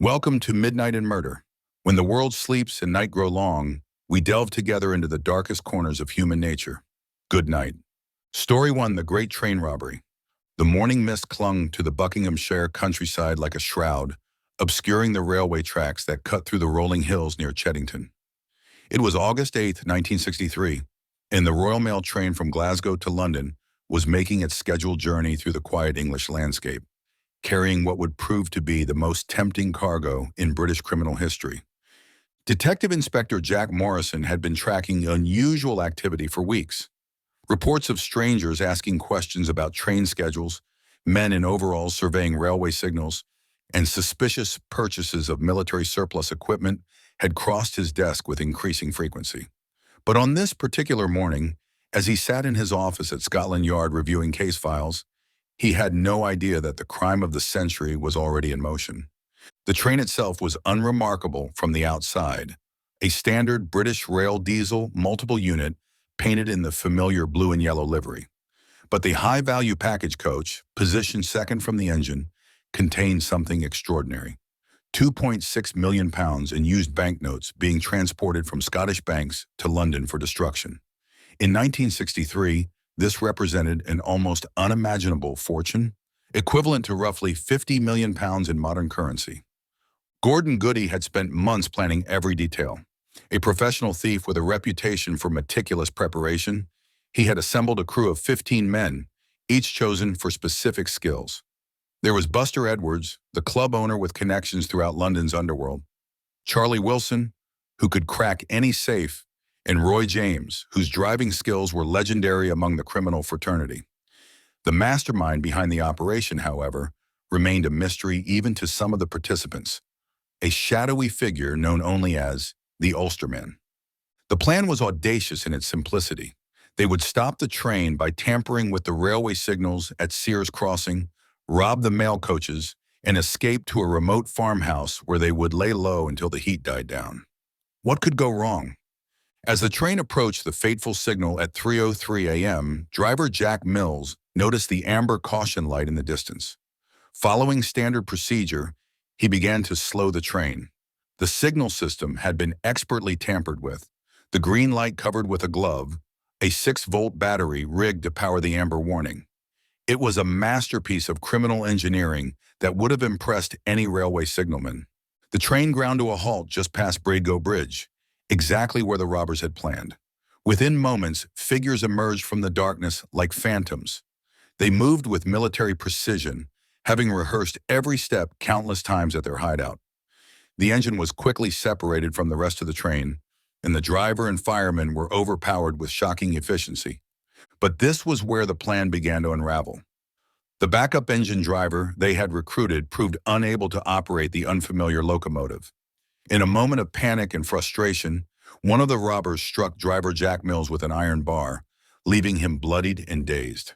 Welcome to Midnight and Murder. When the world sleeps and night grow long, we delve together into the darkest corners of human nature. Good night. Story 1: The Great Train Robbery. The morning mist clung to the Buckinghamshire countryside like a shroud, obscuring the railway tracks that cut through the rolling hills near Cheddington. It was August 8th, 1963, and the Royal Mail train from Glasgow to London was making its scheduled journey through the quiet English landscape, carrying what would prove to be the most tempting cargo in British criminal history. Detective Inspector Jack Morrison had been tracking unusual activity for weeks. Reports of strangers asking questions about train schedules, men in overalls surveying railway signals, and suspicious purchases of military surplus equipment had crossed his desk with increasing frequency. But on this particular morning, as he sat in his office at Scotland Yard reviewing case files, he had no idea that the crime of the century was already in motion. The train itself was unremarkable from the outside, a standard British rail diesel multiple unit painted in the familiar blue and yellow livery. But the high-value package coach, positioned second from the engine, contained something extraordinary. £2.6 million in used banknotes being transported from Scottish banks to London for destruction. In 1963, this represented an almost unimaginable fortune, equivalent to roughly £50 million in modern currency. Gordon Goody had spent months planning every detail. A professional thief with a reputation for meticulous preparation, he had assembled a crew of 15 men, each chosen for specific skills. There was Buster Edwards, the club owner with connections throughout London's underworld; Charlie Wilson, who could crack any safe; and Roy James, whose driving skills were legendary among the criminal fraternity. The mastermind behind the operation, however, remained a mystery even to some of the participants, a shadowy figure known only as the Ulsterman. The plan was audacious in its simplicity. They would stop the train by tampering with the railway signals at Sears Crossing, rob the mail coaches, and escape to a remote farmhouse where they would lay low until the heat died down. What could go wrong? As the train approached the fateful signal at 3:03 a.m., driver Jack Mills noticed the amber caution light in the distance. Following standard procedure, he began to slow the train. The signal system had been expertly tampered with, the green light covered with a glove, a 6-volt battery rigged to power the amber warning. It was a masterpiece of criminal engineering that would have impressed any railway signalman. The train ground to a halt just past Bradgo Bridge, exactly where the robbers had planned. Within moments, figures emerged from the darkness like phantoms. They moved with military precision, having rehearsed every step countless times at their hideout. The engine was quickly separated from the rest of the train, and the driver and firemen were overpowered with shocking efficiency. But this was where the plan began to unravel. The backup engine driver they had recruited proved unable to operate the unfamiliar locomotive. In a moment of panic and frustration, one of the robbers struck driver Jack Mills with an iron bar, leaving him bloodied and dazed.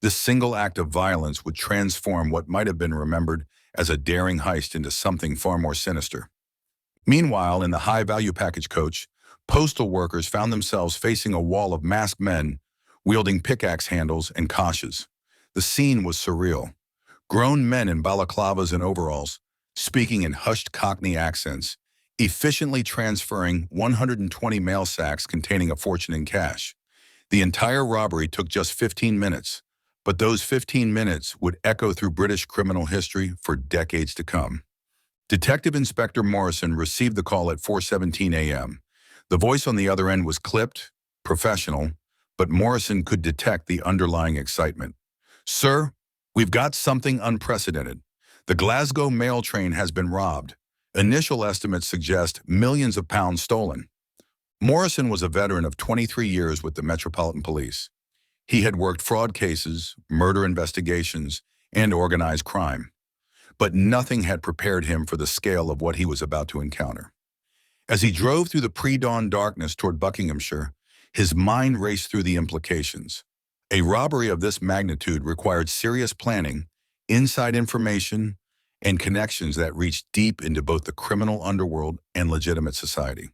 This single act of violence would transform what might have been remembered as a daring heist into something far more sinister. Meanwhile, in the high-value package coach, postal workers found themselves facing a wall of masked men wielding pickaxe handles and koshes. The scene was surreal. Grown men in balaclavas and overalls, speaking in hushed Cockney accents, efficiently transferring 120 mail sacks containing a fortune in cash. The entire robbery took just 15 minutes, but those 15 minutes would echo through British criminal history for decades to come. Detective Inspector Morrison received the call at 4:17 a.m. The voice on the other end was clipped, professional, but Morrison could detect the underlying excitement. "Sir, we've got something unprecedented. The Glasgow mail train has been robbed. Initial estimates suggest millions of pounds stolen." Morrison was a veteran of 23 years with the Metropolitan Police. He had worked fraud cases, murder investigations, and organized crime. But nothing had prepared him for the scale of what he was about to encounter. As he drove through the pre-dawn darkness toward Buckinghamshire, his mind raced through the implications. A robbery of this magnitude required serious planning, inside information, and connections that reached deep into both the criminal underworld and legitimate society.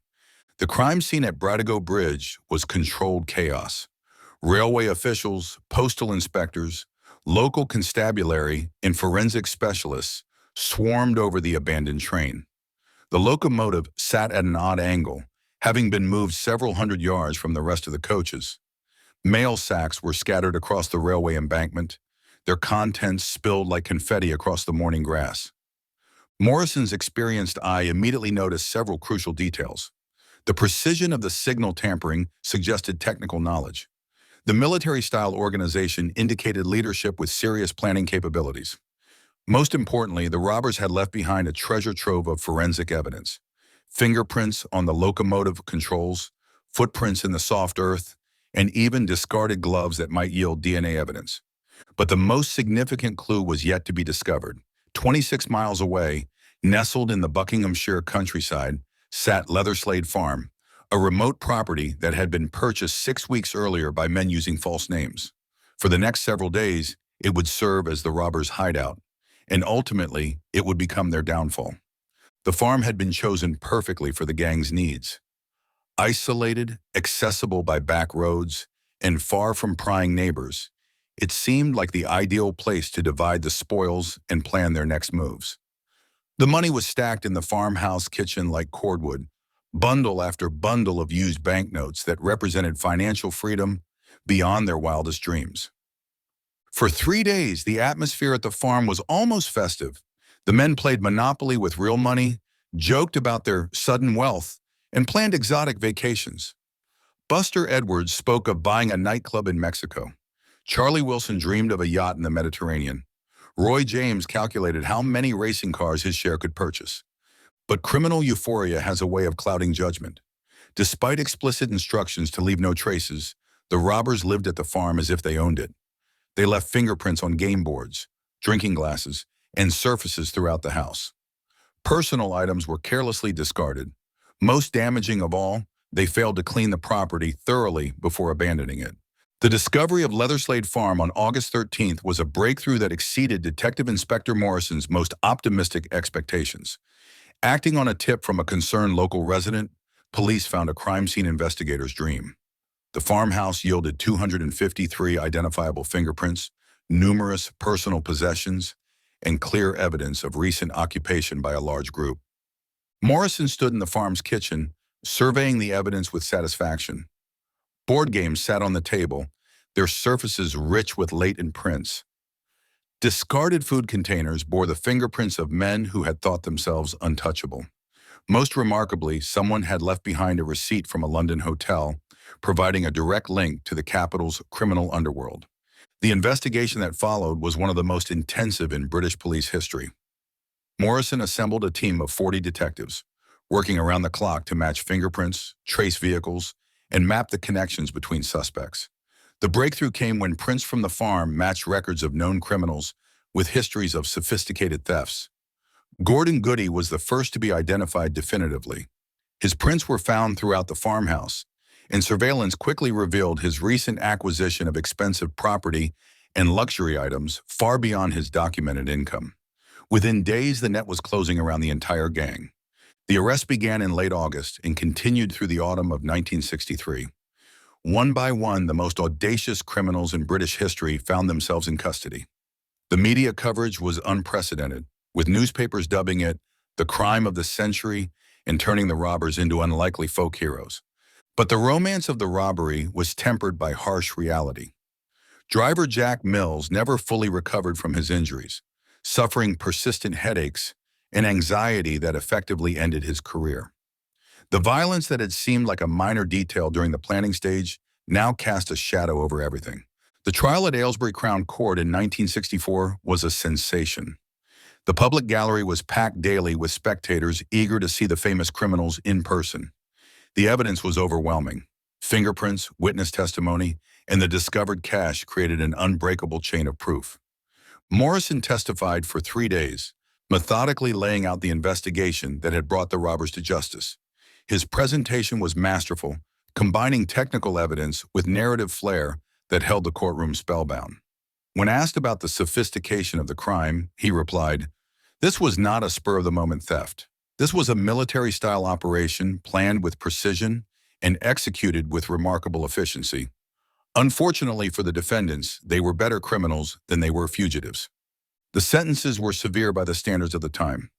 The crime scene at Bradgo Bridge was controlled chaos. Railway officials, postal inspectors, local constabulary, and forensic specialists swarmed over the abandoned train. The locomotive sat at an odd angle, having been moved several hundred yards from the rest of the coaches. Mail sacks were scattered across the railway embankment, their contents spilled like confetti across the morning grass. Morrison's experienced eye immediately noticed several crucial details. The precision of the signal tampering suggested technical knowledge. The military-style organization indicated leadership with serious planning capabilities. Most importantly, the robbers had left behind a treasure trove of forensic evidence. Fingerprints on the locomotive controls, footprints in the soft earth, and even discarded gloves that might yield DNA evidence. But the most significant clue was yet to be discovered. 26 miles away, nestled in the Buckinghamshire countryside, sat Leatherslade Farm, a remote property that had been purchased 6 weeks earlier by men using false names. For the next several days, it would serve as the robbers' hideout, and ultimately, it would become their downfall. The farm had been chosen perfectly for the gang's needs. Isolated, accessible by back roads, and far from prying neighbors, it seemed like the ideal place to divide the spoils and plan their next moves. The money was stacked in the farmhouse kitchen like cordwood, bundle after bundle of used banknotes that represented financial freedom beyond their wildest dreams. For 3 days, the atmosphere at the farm was almost festive. The men played Monopoly with real money, joked about their sudden wealth, and planned exotic vacations. Buster Edwards spoke of buying a nightclub in Mexico. Charlie Wilson dreamed of a yacht in the Mediterranean. Roy James calculated how many racing cars his share could purchase. But criminal euphoria has a way of clouding judgment. Despite explicit instructions to leave no traces, the robbers lived at the farm as if they owned it. They left fingerprints on game boards, drinking glasses, and surfaces throughout the house. Personal items were carelessly discarded. Most damaging of all, they failed to clean the property thoroughly before abandoning it. The discovery of Leatherslade Farm on August 13th was a breakthrough that exceeded Detective Inspector Morrison's most optimistic expectations. Acting on a tip from a concerned local resident, police found a crime scene investigator's dream. The farmhouse yielded 253 identifiable fingerprints, numerous personal possessions, and clear evidence of recent occupation by a large group. Morrison stood in the farm's kitchen, surveying the evidence with satisfaction. Board games sat on the table, their surfaces rich with latent prints. Discarded food containers bore the fingerprints of men who had thought themselves untouchable. Most remarkably, someone had left behind a receipt from a London hotel, providing a direct link to the capital's criminal underworld. The investigation that followed was one of the most intensive in British police history. Morrison assembled a team of 40 detectives, working around the clock to match fingerprints, trace vehicles, and map the connections between suspects. The breakthrough came when prints from the farm matched records of known criminals with histories of sophisticated thefts. Gordon Goody was the first to be identified definitively. His prints were found throughout the farmhouse, and surveillance quickly revealed his recent acquisition of expensive property and luxury items far beyond his documented income. Within days, the net was closing around the entire gang. The arrest began in late August and continued through the autumn of 1963. One by one, the most audacious criminals in British history found themselves in custody. The media coverage was unprecedented, with newspapers dubbing it the crime of the century and turning the robbers into unlikely folk heroes. But the romance of the robbery was tempered by harsh reality. Driver Jack Mills never fully recovered from his injuries, suffering persistent headaches and anxiety that effectively ended his career. The violence that had seemed like a minor detail during the planning stage now cast a shadow over everything. The trial at Aylesbury Crown Court in 1964 was a sensation. The public gallery was packed daily with spectators eager to see the famous criminals in person. The evidence was overwhelming. Fingerprints, witness testimony, and the discovered cash created an unbreakable chain of proof. Morrison testified for 3 days, methodically laying out the investigation that had brought the robbers to justice. His presentation was masterful, combining technical evidence with narrative flair that held the courtroom spellbound. When asked about the sophistication of the crime, he replied, "This was not a spur-of-the-moment theft. This was a military-style operation planned with precision and executed with remarkable efficiency. Unfortunately for the defendants, they were better criminals than they were fugitives." The sentences were severe by the standards of the time.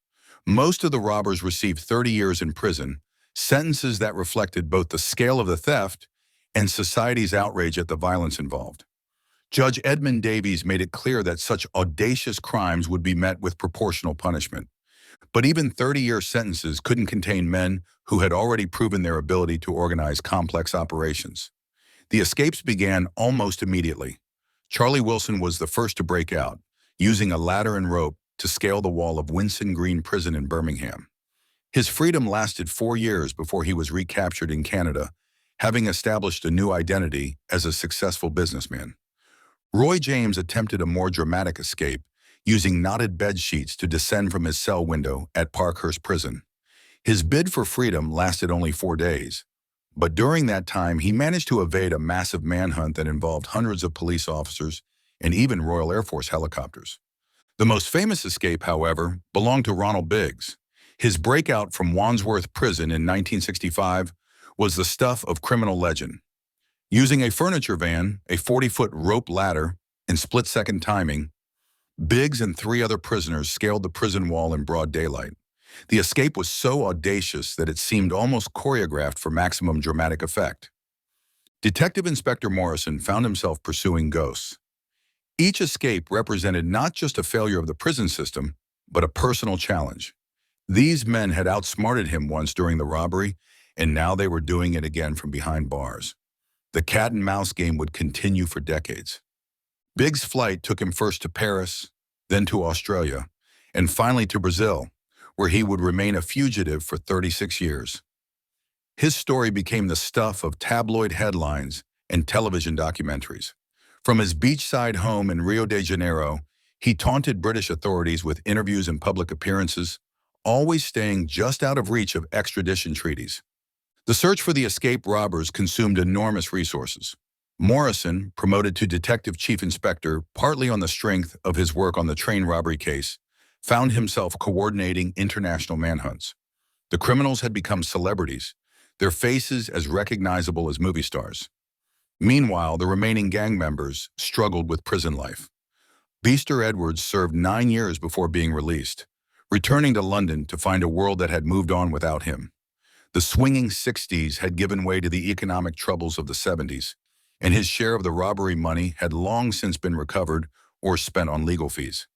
Most of the robbers received 30 years in prison, sentences that reflected both the scale of the theft and society's outrage at the violence involved. Judge Edmund Davies made it clear that such audacious crimes would be met with proportional punishment. But even 30-year sentences couldn't contain men who had already proven their ability to organize complex operations. The escapes began almost immediately. Charlie Wilson was the first to break out, using a ladder and rope to scale the wall of Winson Green Prison in Birmingham. His freedom lasted 4 years before he was recaptured in Canada, having established a new identity as a successful businessman. Roy James attempted a more dramatic escape, using knotted bed sheets to descend from his cell window at Parkhurst Prison. His bid for freedom lasted only 4 days, but during that time he managed to evade a massive manhunt that involved hundreds of police officers and even Royal Air Force helicopters. The most famous escape, however, belonged to Ronald Biggs. His breakout from Wandsworth Prison in 1965 was the stuff of criminal legend. Using a furniture van, a 40-foot rope ladder, and split-second timing, Biggs and 3 other prisoners scaled the prison wall in broad daylight. The escape was so audacious that it seemed almost choreographed for maximum dramatic effect. Detective Inspector Morrison found himself pursuing ghosts. Each escape represented not just a failure of the prison system, but a personal challenge. These men had outsmarted him once during the robbery, and now they were doing it again from behind bars. The cat-and-mouse game would continue for decades. Biggs' flight took him first to Paris, then to Australia, and finally to Brazil, where he would remain a fugitive for 36 years. His story became the stuff of tabloid headlines and television documentaries. From his beachside home in Rio de Janeiro, he taunted British authorities with interviews and public appearances, always staying just out of reach of extradition treaties. The search for the escaped robbers consumed enormous resources. Morrison, promoted to Detective Chief Inspector partly on the strength of his work on the train robbery case, found himself coordinating international manhunts. The criminals had become celebrities, their faces as recognizable as movie stars. Meanwhile, the remaining gang members struggled with prison life. Beaster Edwards served 9 years before being released, returning to London to find a world that had moved on without him. The swinging 60s had given way to the economic troubles of the 70s, and his share of the robbery money had long since been recovered or spent on legal fees.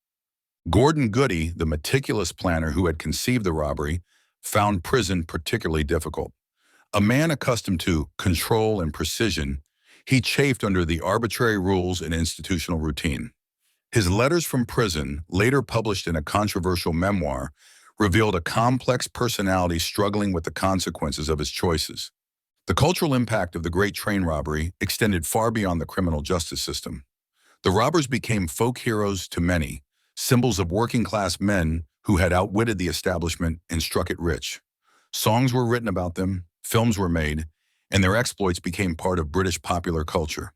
Gordon Goody, the meticulous planner who had conceived the robbery, found prison particularly difficult. A man accustomed to control and precision, he chafed under the arbitrary rules and institutional routine. His letters from prison, later published in a controversial memoir, revealed a complex personality struggling with the consequences of his choices. The cultural impact of the Great Train Robbery extended far beyond the criminal justice system. The robbers became folk heroes to many, symbols of working-class men who had outwitted the establishment and struck it rich. Songs were written about them, films were made, and their exploits became part of British popular culture.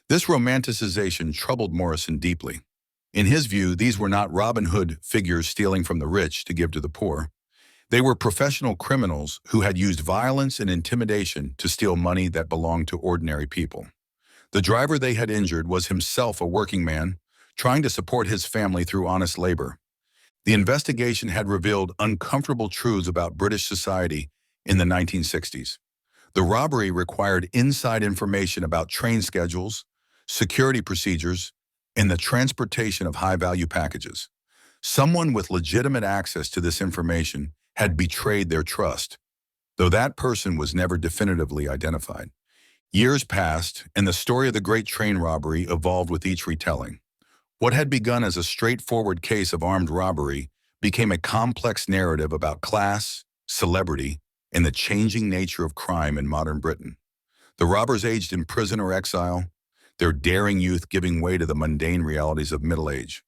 This romanticization troubled Morrison deeply. In his view, these were not Robin Hood figures stealing from the rich to give to the poor. They were professional criminals who had used violence and intimidation to steal money that belonged to ordinary people. The driver they had injured was himself a working man, trying to support his family through honest labor. The investigation had revealed uncomfortable truths about British society in the 1960s. The robbery required inside information about train schedules, security procedures, and the transportation of high-value packages. Someone with legitimate access to this information had betrayed their trust, though that person was never definitively identified. Years passed, and the story of the Great Train Robbery evolved with each retelling. What had begun as a straightforward case of armed robbery became a complex narrative about class, celebrity, and the changing nature of crime in modern Britain. The robbers aged in prison or exile, their daring youth giving way to the mundane realities of middle age.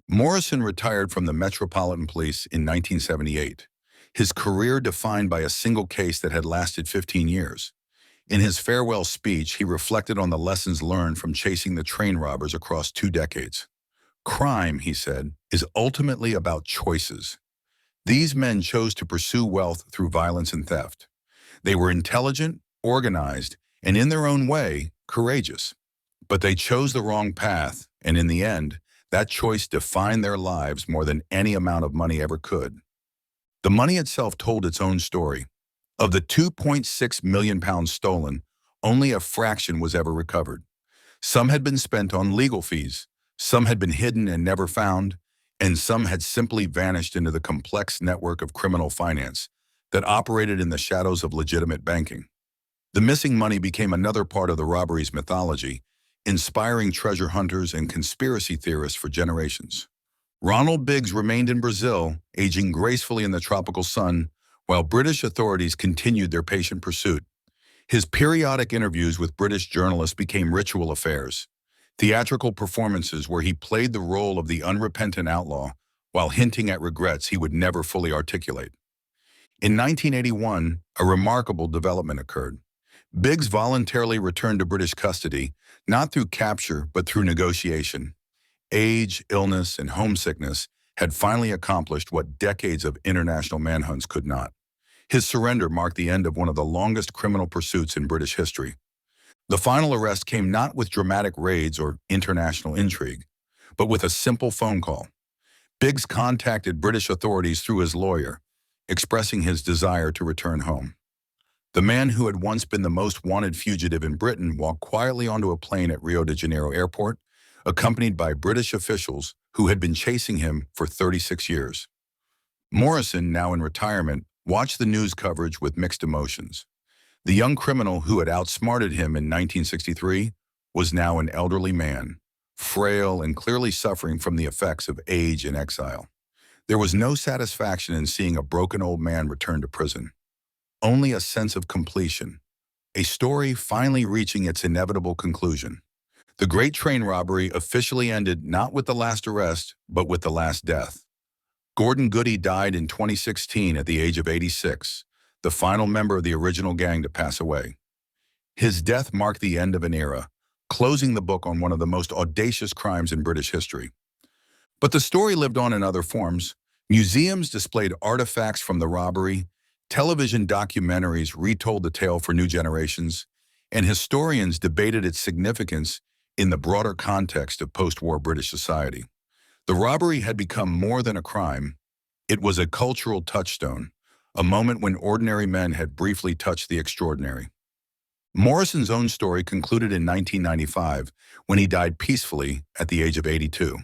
Morrison retired from the Metropolitan Police in 1978, his career defined by a single case that had lasted 15 years. In his farewell speech, he reflected on the lessons learned from chasing the train robbers across 2 decades. Crime, he said, is ultimately about choices. These men chose to pursue wealth through violence and theft. They were intelligent, organized, and in their own way, courageous. But they chose the wrong path, and in the end, That choice defined their lives more than any amount of money ever could. The money itself told its own story. Of the £2.6 million stolen, only a fraction was ever recovered. Some had been spent on legal fees, some had been hidden and never found, and some had simply vanished into the complex network of criminal finance that operated in the shadows of legitimate banking. The missing money became another part of the robbery's mythology, inspiring treasure hunters and conspiracy theorists for generations. Ronald Biggs remained in Brazil, aging gracefully in the tropical sun, while British authorities continued their patient pursuit. His periodic interviews with British journalists became ritual affairs, theatrical performances where he played the role of the unrepentant outlaw while hinting at regrets he would never fully articulate. In 1981, a remarkable development occurred. Biggs voluntarily returned to British custody, not through capture but through negotiation. Age, illness, and homesickness had finally accomplished what decades of international manhunts could not. His surrender marked the end of one of the longest criminal pursuits in British history. The final arrest came not with dramatic raids or international intrigue, but with a simple phone call. Biggs contacted British authorities through his lawyer, expressing his desire to return home. The man who had once been the most wanted fugitive in Britain walked quietly onto a plane at Rio de Janeiro airport, accompanied by British officials who had been chasing him for 36 years. Morrison, now in retirement, watched the news coverage with mixed emotions. The young criminal who had outsmarted him in 1963 was now an elderly man, frail and clearly suffering from the effects of age and exile. There was no satisfaction in seeing a broken old man return to prison. Only a sense of completion, a story finally reaching its inevitable conclusion. The great train robbery officially ended not with the last arrest, but with the last death. Gordon Goody died in 2016 at the age of 86, the final member of the original gang to pass away. His death marked the end of an era, closing the book on one of the most audacious crimes in British history. But the story lived on in other forms. Museums displayed artifacts from the robbery, television documentaries retold the tale for new generations, and historians debated its significance in the broader context of post-war British society. The robbery had become more than a crime. It was a cultural touchstone, a moment when ordinary men had briefly touched the extraordinary. Morrison's own story concluded in 1995 when he died peacefully at the age of 82.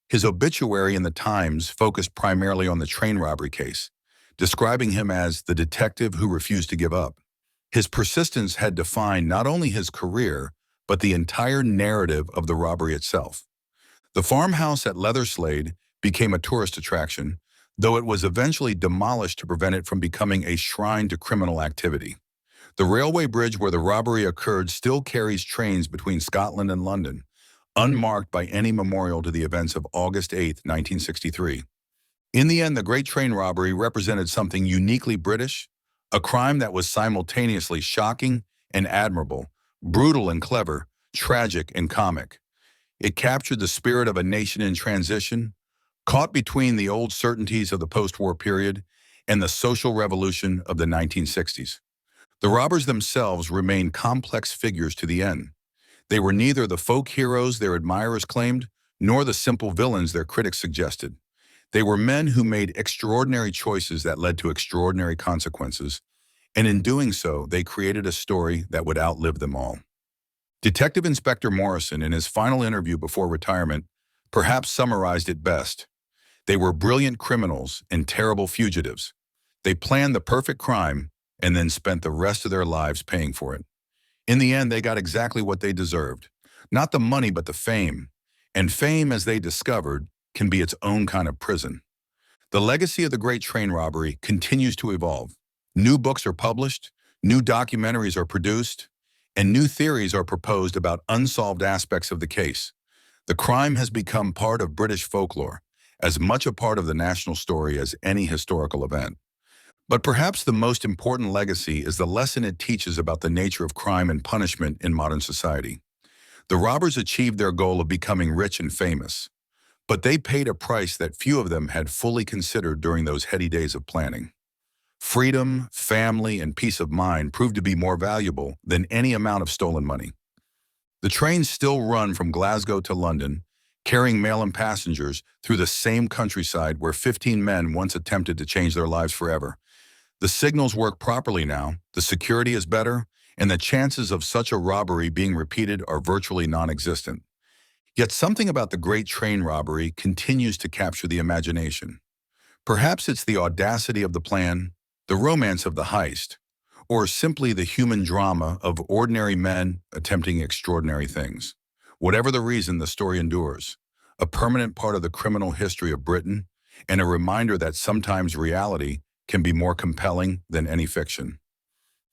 His obituary in the Times focused primarily on the train robbery case, describing him as the detective who refused to give up. His persistence had defined not only his career, but the entire narrative of the robbery itself. The farmhouse at Leatherslade became a tourist attraction, though it was eventually demolished to prevent it from becoming a shrine to criminal activity. The railway bridge where the robbery occurred still carries trains between Scotland and London, unmarked by any memorial to the events of August 8, 1963. In the end, the Great Train Robbery represented something uniquely British, a crime that was simultaneously shocking and admirable, brutal and clever, tragic and comic. It captured the spirit of a nation in transition, caught between the old certainties of the post-war period and the social revolution of the 1960s. The robbers themselves remained complex figures to the end. They were neither the folk heroes their admirers claimed, nor the simple villains their critics suggested. They were men who made extraordinary choices that led to extraordinary consequences, and in doing so, they created a story that would outlive them all. Detective Inspector Morrison, in his final interview before retirement, perhaps summarized it best. They were brilliant criminals and terrible fugitives. They planned the perfect crime and then spent the rest of their lives paying for it. In the end, they got exactly what they deserved. Not the money, but the fame. And fame, as they discovered, can be its own kind of prison. The legacy of the Great Train Robbery continues to evolve. New books are published, new documentaries are produced, and new theories are proposed about unsolved aspects of the case. The crime has become part of British folklore, as much a part of the national story as any historical event. But perhaps the most important legacy is the lesson it teaches about the nature of crime and punishment in modern society. The robbers achieved their goal of becoming rich and famous, but they paid a price that few of them had fully considered during those heady days of planning. Freedom, family, and peace of mind proved to be more valuable than any amount of stolen money. The trains still run from Glasgow to London, carrying mail and passengers through the same countryside where 15 men once attempted to change their lives forever. The signals work properly now, the security is better, and the chances of such a robbery being repeated are virtually non-existent. Yet something about the Great Train Robbery continues to capture the imagination. Perhaps it's the audacity of the plan, the romance of the heist, or simply the human drama of ordinary men attempting extraordinary things. Whatever the reason, the story endures, a permanent part of the criminal history of Britain, and a reminder that sometimes reality can be more compelling than any fiction.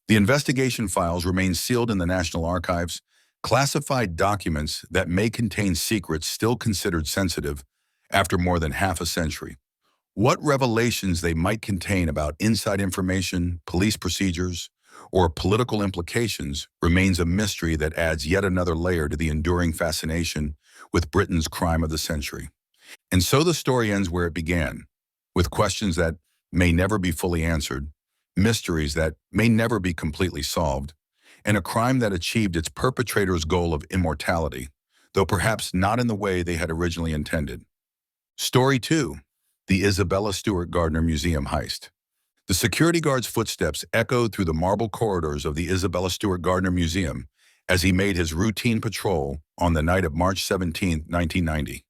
The investigation files remain sealed in the National Archives, classified documents that may contain secrets still considered sensitive after more than half a century. What revelations they might contain about inside information, police procedures, or political implications remains a mystery that adds yet another layer to the enduring fascination with Britain's crime of the century. And so the story ends where it began, with questions that may never be fully answered, mysteries that may never be completely solved, and a crime that achieved its perpetrator's goal of immortality, though perhaps not in the way they had originally intended. Story 2. The Isabella Stewart Gardner Museum Heist. The security guard's footsteps echoed through the marble corridors of the Isabella Stewart Gardner Museum as he made his routine patrol on the night of March 17, 1990.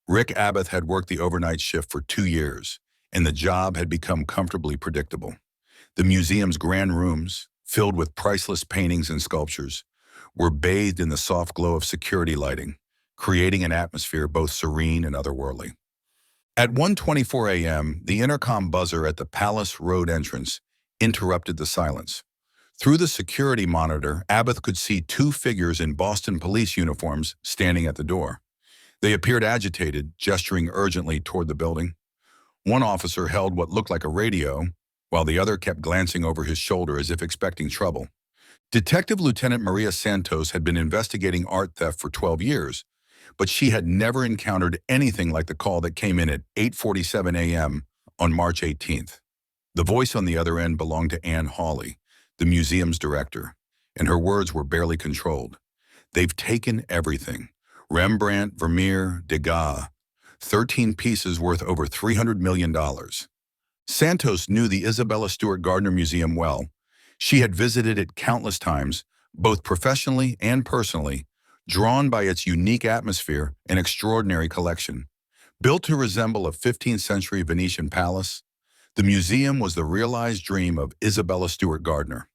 Rick Abbott had worked the overnight shift for 2 years, and the job had become comfortably predictable. The museum's grand rooms, filled with priceless paintings and sculptures, were bathed in the soft glow of security lighting, creating an atmosphere both serene and otherworldly. At 1:24 a.m., the intercom buzzer at the Palace Road entrance interrupted the silence. Through the security monitor, Abbott could see 2 figures in Boston police uniforms standing at the door. They appeared agitated, gesturing urgently toward the building. One officer held what looked like a radio, while the other kept glancing over his shoulder as if expecting trouble. Detective Lieutenant Maria Santos had been investigating art theft for 12 years, but she had never encountered anything like the call that came in at 8:47 a.m. on March 18th. The voice on the other end belonged to Anne Hawley, the museum's director, and her words were barely controlled. "They've taken everything. Rembrandt, Vermeer, Degas, 13 pieces worth over $300 million. Santos knew the Isabella Stewart Gardner Museum well. She had visited it countless times, both professionally and personally, drawn by its unique atmosphere and extraordinary collection. Built to resemble a 15th century Venetian palace, the museum was the realized dream of Isabella Stewart Gardner,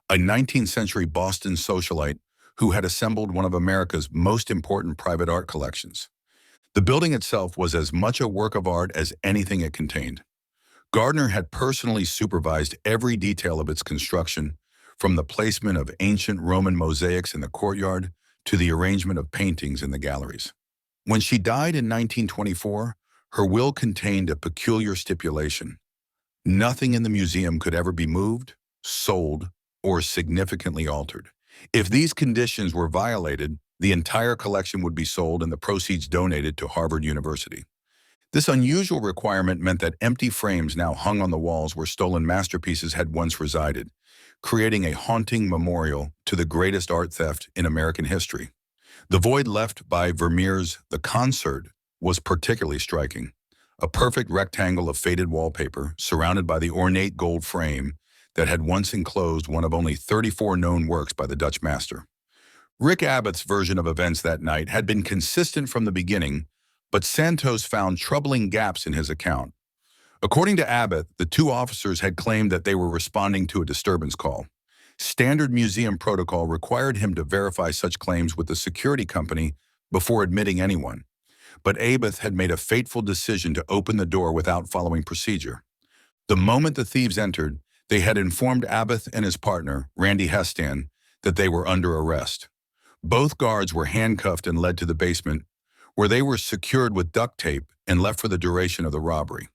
a 19th century Boston socialite who had assembled one of America's most important private art collections. The building itself was as much a work of art as anything it contained. Gardner had personally supervised every detail of its construction, from the placement of ancient Roman mosaics in the courtyard to the arrangement of paintings in the galleries. When she died in 1924, her will contained a peculiar stipulation. Nothing in the museum could ever be moved, sold, or significantly altered. If these conditions were violated, the entire collection would be sold and the proceeds donated to Harvard University. This unusual requirement meant that empty frames now hung on the walls where stolen masterpieces had once resided, creating a haunting memorial to the greatest art theft in American history. The void left by Vermeer's The Concert was particularly striking. A perfect rectangle of faded wallpaper surrounded by the ornate gold frame that had once enclosed one of only 34 known works by the Dutch master. Rick Abbott's version of events that night had been consistent from the beginning, but Santos found troubling gaps in his account. According to Abbott, the 2 officers had claimed that they were responding to a disturbance call. Standard museum protocol required him to verify such claims with the security company before admitting anyone. But Abbott had made a fateful decision to open the door without following procedure. The moment the thieves entered, they had informed Abbott and his partner, Randy Hestan, that they were under arrest. Both guards were handcuffed and led to the basement, where they were secured with duct tape and left for the duration of the robbery.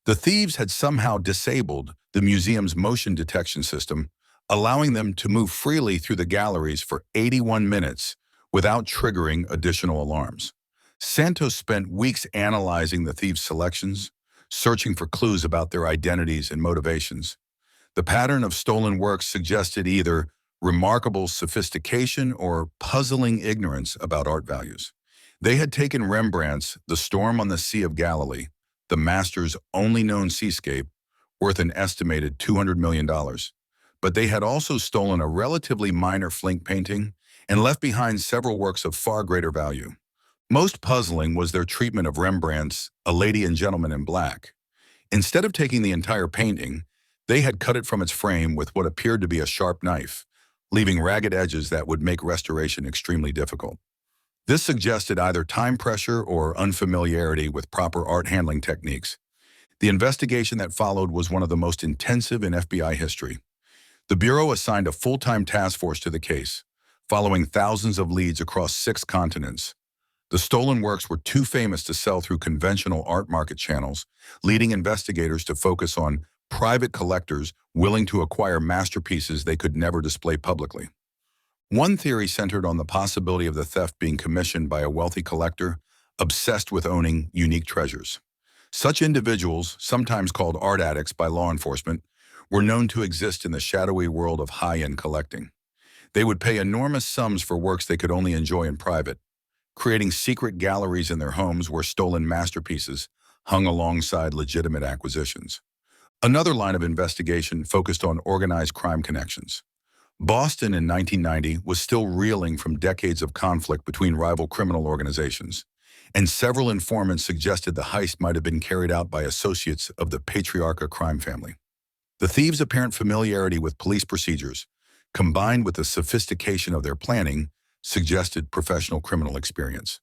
The thieves had somehow disabled the museum's motion detection system, allowing them to move freely through the galleries for 81 minutes without triggering additional alarms. Santos spent weeks analyzing the thieves' selections, searching for clues about their identities and motivations. The pattern of stolen works suggested either remarkable sophistication or puzzling ignorance about art values. They had taken Rembrandt's The Storm on the Sea of Galilee, the master's only known seascape, worth an estimated $200 million. But they had also stolen a relatively minor flink painting and left behind several works of far greater value. Most puzzling was their treatment of Rembrandt's A Lady and Gentleman in Black. Instead of taking the entire painting, they had cut it from its frame with what appeared to be a sharp knife, leaving ragged edges that would make restoration extremely difficult. This suggested either time pressure or unfamiliarity with proper art handling techniques. The investigation that followed was one of the most intensive in FBI history. The Bureau assigned a full-time task force to the case, following thousands of leads across 6 continents. The stolen works were too famous to sell through conventional art market channels, leading investigators to focus on private collectors willing to acquire masterpieces they could never display publicly. One theory centered on the possibility of the theft being commissioned by a wealthy collector obsessed with owning unique treasures. Such individuals, sometimes called art addicts by law enforcement, were known to exist in the shadowy world of high-end collecting. They would pay enormous sums for works they could only enjoy in private, creating secret galleries in their homes where stolen masterpieces hung alongside legitimate acquisitions. Another line of investigation focused on organized crime connections. Boston in 1990 was still reeling from decades of conflict between rival criminal organizations, and several informants suggested the heist might have been carried out by associates of the Patriarca crime family. The thieves' apparent familiarity with police procedures, combined with the sophistication of their planning, suggested professional criminal experience.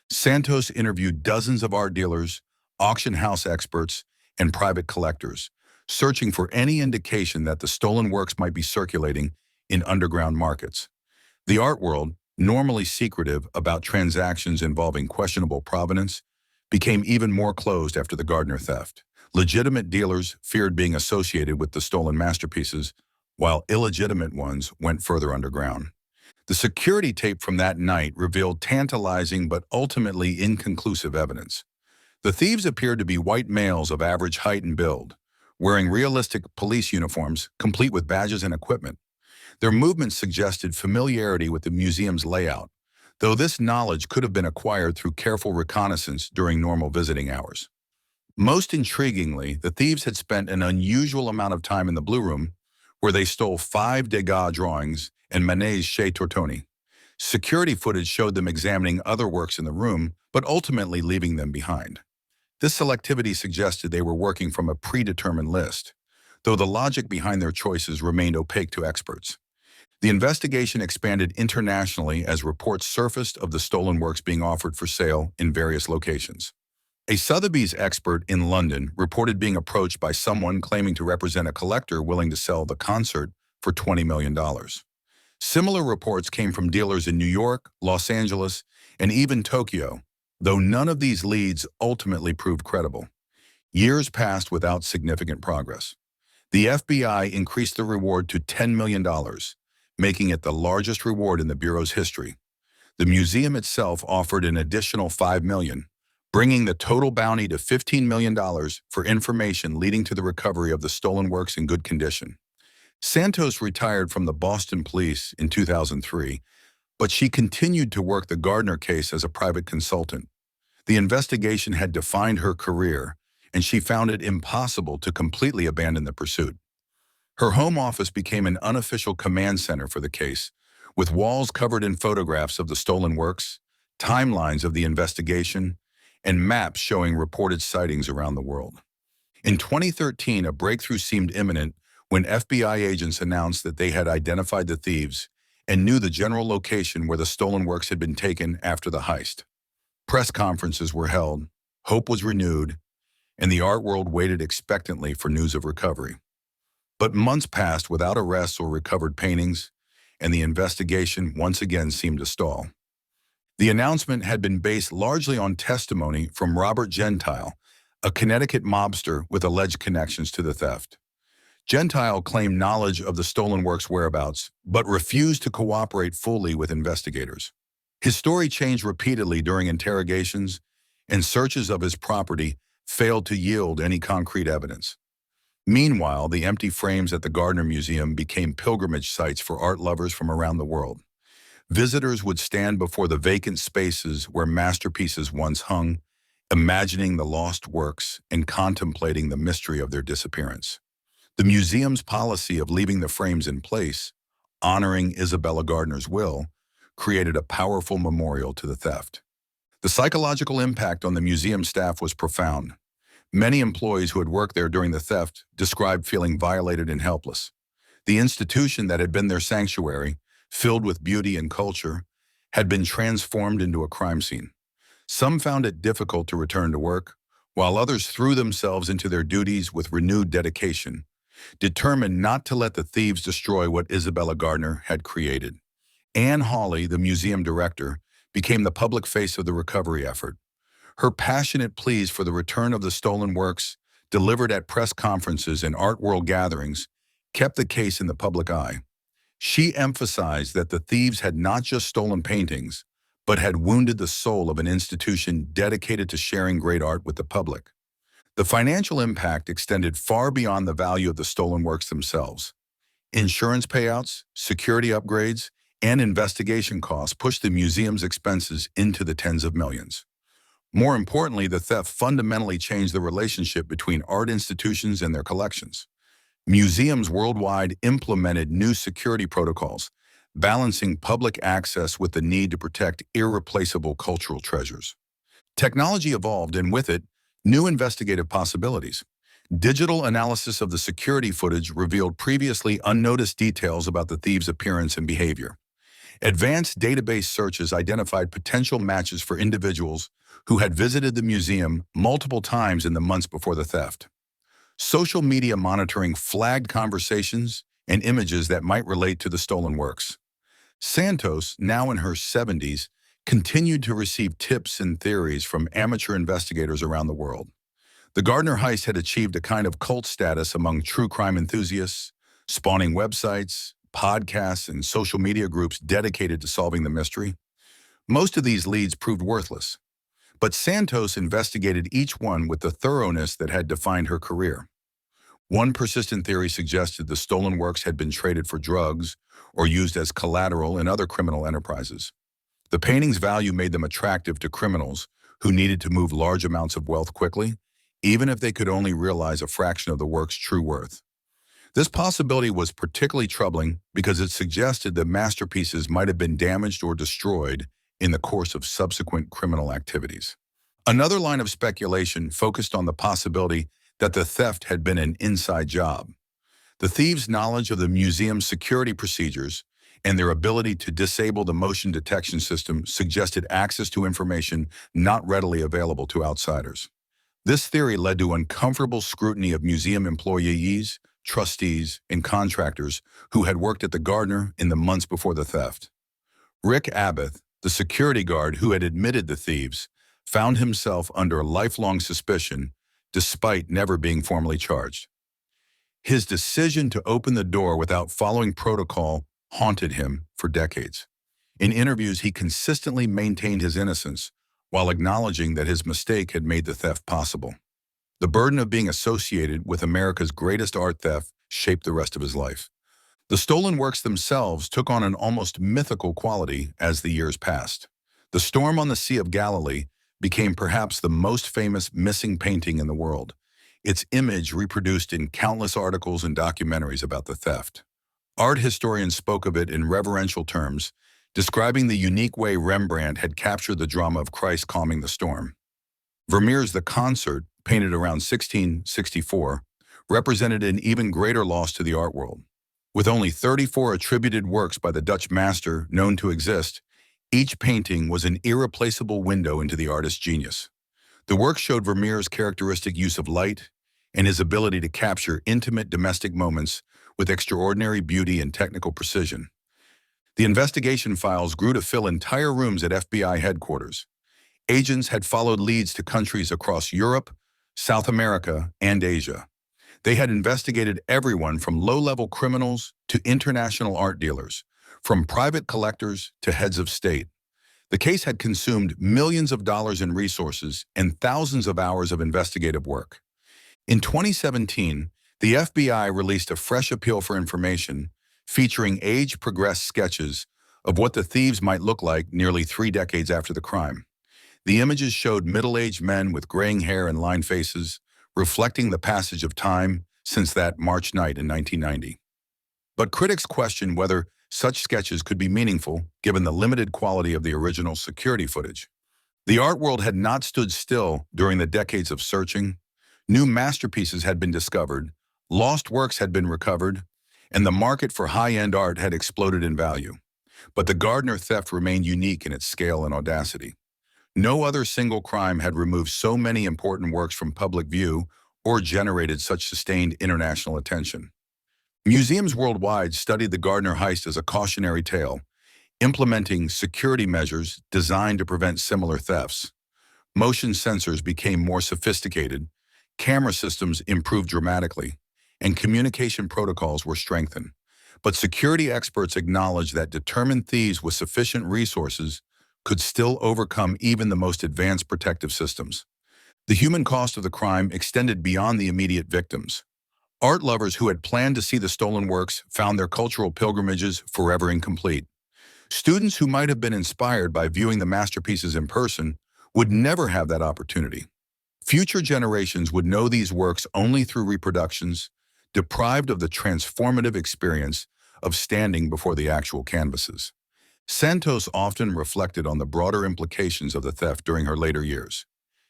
Santos interviewed dozens of art dealers, auction house experts, and private collectors, searching for any indication that the stolen works might be circulating in underground markets. The art world, normally secretive about transactions involving questionable provenance, became even more closed after the Gardner theft. Legitimate dealers feared being associated with the stolen masterpieces, while illegitimate ones went further underground. The security tape from that night revealed tantalizing but ultimately inconclusive evidence. The thieves appeared to be white males of average height and build, wearing realistic police uniforms complete with badges and equipment. Their movements suggested familiarity with the museum's layout, though this knowledge could have been acquired through careful reconnaissance during normal visiting hours. Most intriguingly, the thieves had spent an unusual amount of time in the Blue Room, where they stole 5 Degas drawings and Manet's Chez Tortoni. Security footage showed them examining other works in the room, but ultimately leaving them behind. This selectivity suggested they were working from a predetermined list, though the logic behind their choices remained opaque to experts. The investigation expanded internationally as reports surfaced of the stolen works being offered for sale in various locations. A Sotheby's expert in London reported being approached by someone claiming to represent a collector willing to sell the concert for $20 million. Similar reports came from dealers in New York, Los Angeles, and even Tokyo, though none of these leads ultimately proved credible. Years passed without significant progress. The FBI increased the reward to $10 million, making it the largest reward in the Bureau's history. The museum itself offered an additional $5 million, bringing the total bounty to $15 million for information leading to the recovery of the stolen works in good condition. Santos retired from the Boston Police in 2003, but she continued to work the Gardner case as a private consultant. The investigation had defined her career, and she found it impossible to completely abandon the pursuit. Her home office became an unofficial command center for the case, with walls covered in photographs of the stolen works, timelines of the investigation, and maps showing reported sightings around the world. In 2013, a breakthrough seemed imminent when FBI agents announced that they had identified the thieves and knew the general location where the stolen works had been taken after the heist. Press conferences were held, hope was renewed, and the art world waited expectantly for news of recovery. But months passed without arrests or recovered paintings, and the investigation once again seemed to stall. The announcement had been based largely on testimony from Robert Gentile, a Connecticut mobster with alleged connections to the theft. Gentile claimed knowledge of the stolen works' whereabouts, but refused to cooperate fully with investigators. His story changed repeatedly during interrogations, and searches of his property failed to yield any concrete evidence. Meanwhile, the empty frames at the Gardner Museum became pilgrimage sites for art lovers from around the world. Visitors would stand before the vacant spaces where masterpieces once hung, imagining the lost works and contemplating the mystery of their disappearance. The museum's policy of leaving the frames in place, honoring Isabella Gardner's will, created a powerful memorial to the theft. The psychological impact on the museum staff was profound. Many employees who had worked there during the theft described feeling violated and helpless. The institution that had been their sanctuary, filled with beauty and culture, had been transformed into a crime scene. Some found it difficult to return to work, while others threw themselves into their duties with renewed dedication, determined not to let the thieves destroy what Isabella Gardner had created. Anne Hawley, the museum director, became the public face of the recovery effort. Her passionate pleas for the return of the stolen works, delivered at press conferences and art world gatherings, kept the case in the public eye. She emphasized that the thieves had not just stolen paintings, but had wounded the soul of an institution dedicated to sharing great art with the public. The financial impact extended far beyond the value of the stolen works themselves. Insurance payouts, security upgrades, and investigation costs pushed the museum's expenses into the tens of millions. More importantly, the theft fundamentally changed the relationship between art institutions and their collections. Museums worldwide implemented new security protocols, balancing public access with the need to protect irreplaceable cultural treasures. Technology evolved, and with it, new investigative possibilities. Digital analysis of the security footage revealed previously unnoticed details about the thieves' appearance and behavior. Advanced database searches identified potential matches for individuals who had visited the museum multiple times in the months before the theft. Social media monitoring flagged conversations and images that might relate to the stolen works. Santos, now in her 70s, continued to receive tips and theories from amateur investigators around the world. The Gardner heist had achieved a kind of cult status among true crime enthusiasts, spawning websites, podcasts, and social media groups dedicated to solving the mystery. Most of these leads proved worthless, but Santos investigated each one with the thoroughness that had defined her career. One persistent theory suggested the stolen works had been traded for drugs or used as collateral in other criminal enterprises. The painting's value made them attractive to criminals who needed to move large amounts of wealth quickly, even if they could only realize a fraction of the work's true worth. This possibility was particularly troubling because it suggested that masterpieces might have been damaged or destroyed in the course of subsequent criminal activities. Another line of speculation focused on the possibility that the theft had been an inside job. The thieves' knowledge of the museum's security procedures and their ability to disable the motion detection system suggested access to information not readily available to outsiders. This theory led to uncomfortable scrutiny of museum employees, trustees, and contractors who had worked at the Gardner in the months before the theft. Rick Abbott, the security guard who had admitted the thieves, found himself under lifelong suspicion despite never being formally charged. His decision to open the door without following protocol haunted him for decades. In interviews, he consistently maintained his innocence while acknowledging that his mistake had made the theft possible. The burden of being associated with America's greatest art theft shaped the rest of his life. The stolen works themselves took on an almost mythical quality as the years passed. The Storm on the Sea of Galilee became perhaps the most famous missing painting in the world, its image reproduced in countless articles and documentaries about the theft. Art historians spoke of it in reverential terms, describing the unique way Rembrandt had captured the drama of Christ calming the storm. Vermeer's The Concert, painted around 1664, represented an even greater loss to the art world. With only 34 attributed works by the Dutch master known to exist, each painting was an irreplaceable window into the artist's genius. The work showed Vermeer's characteristic use of light and his ability to capture intimate domestic moments with extraordinary beauty and technical precision. The investigation files grew to fill entire rooms at FBI headquarters. Agents had followed leads to countries across Europe, South America, and Asia. They had investigated everyone from low-level criminals to international art dealers, from private collectors to heads of state. The case had consumed millions of dollars in resources and thousands of hours of investigative work. In 2017, the FBI released a fresh appeal for information featuring age-progressed sketches of what the thieves might look like nearly 3 decades after the crime. The images showed middle-aged men with graying hair and lined faces, reflecting the passage of time since that March night in 1990. But critics question whether such sketches could be meaningful given the limited quality of the original security footage. The art world had not stood still during the decades of searching. New masterpieces had been discovered, lost works had been recovered, and the market for high-end art had exploded in value. But the Gardner theft remained unique in its scale and audacity. No other single crime had removed so many important works from public view or generated such sustained international attention. Museums worldwide studied the Gardner heist as a cautionary tale, implementing security measures designed to prevent similar thefts. Motion sensors became more sophisticated, camera systems improved dramatically, and communication protocols were strengthened. But security experts acknowledged that determined thieves with sufficient resources could still overcome even the most advanced protective systems. The human cost of the crime extended beyond the immediate victims. Art lovers who had planned to see the stolen works found their cultural pilgrimages forever incomplete. Students who might have been inspired by viewing the masterpieces in person would never have that opportunity. Future generations would know these works only through reproductions, deprived of the transformative experience of standing before the actual canvases. Santos often reflected on the broader implications of the theft during her later years.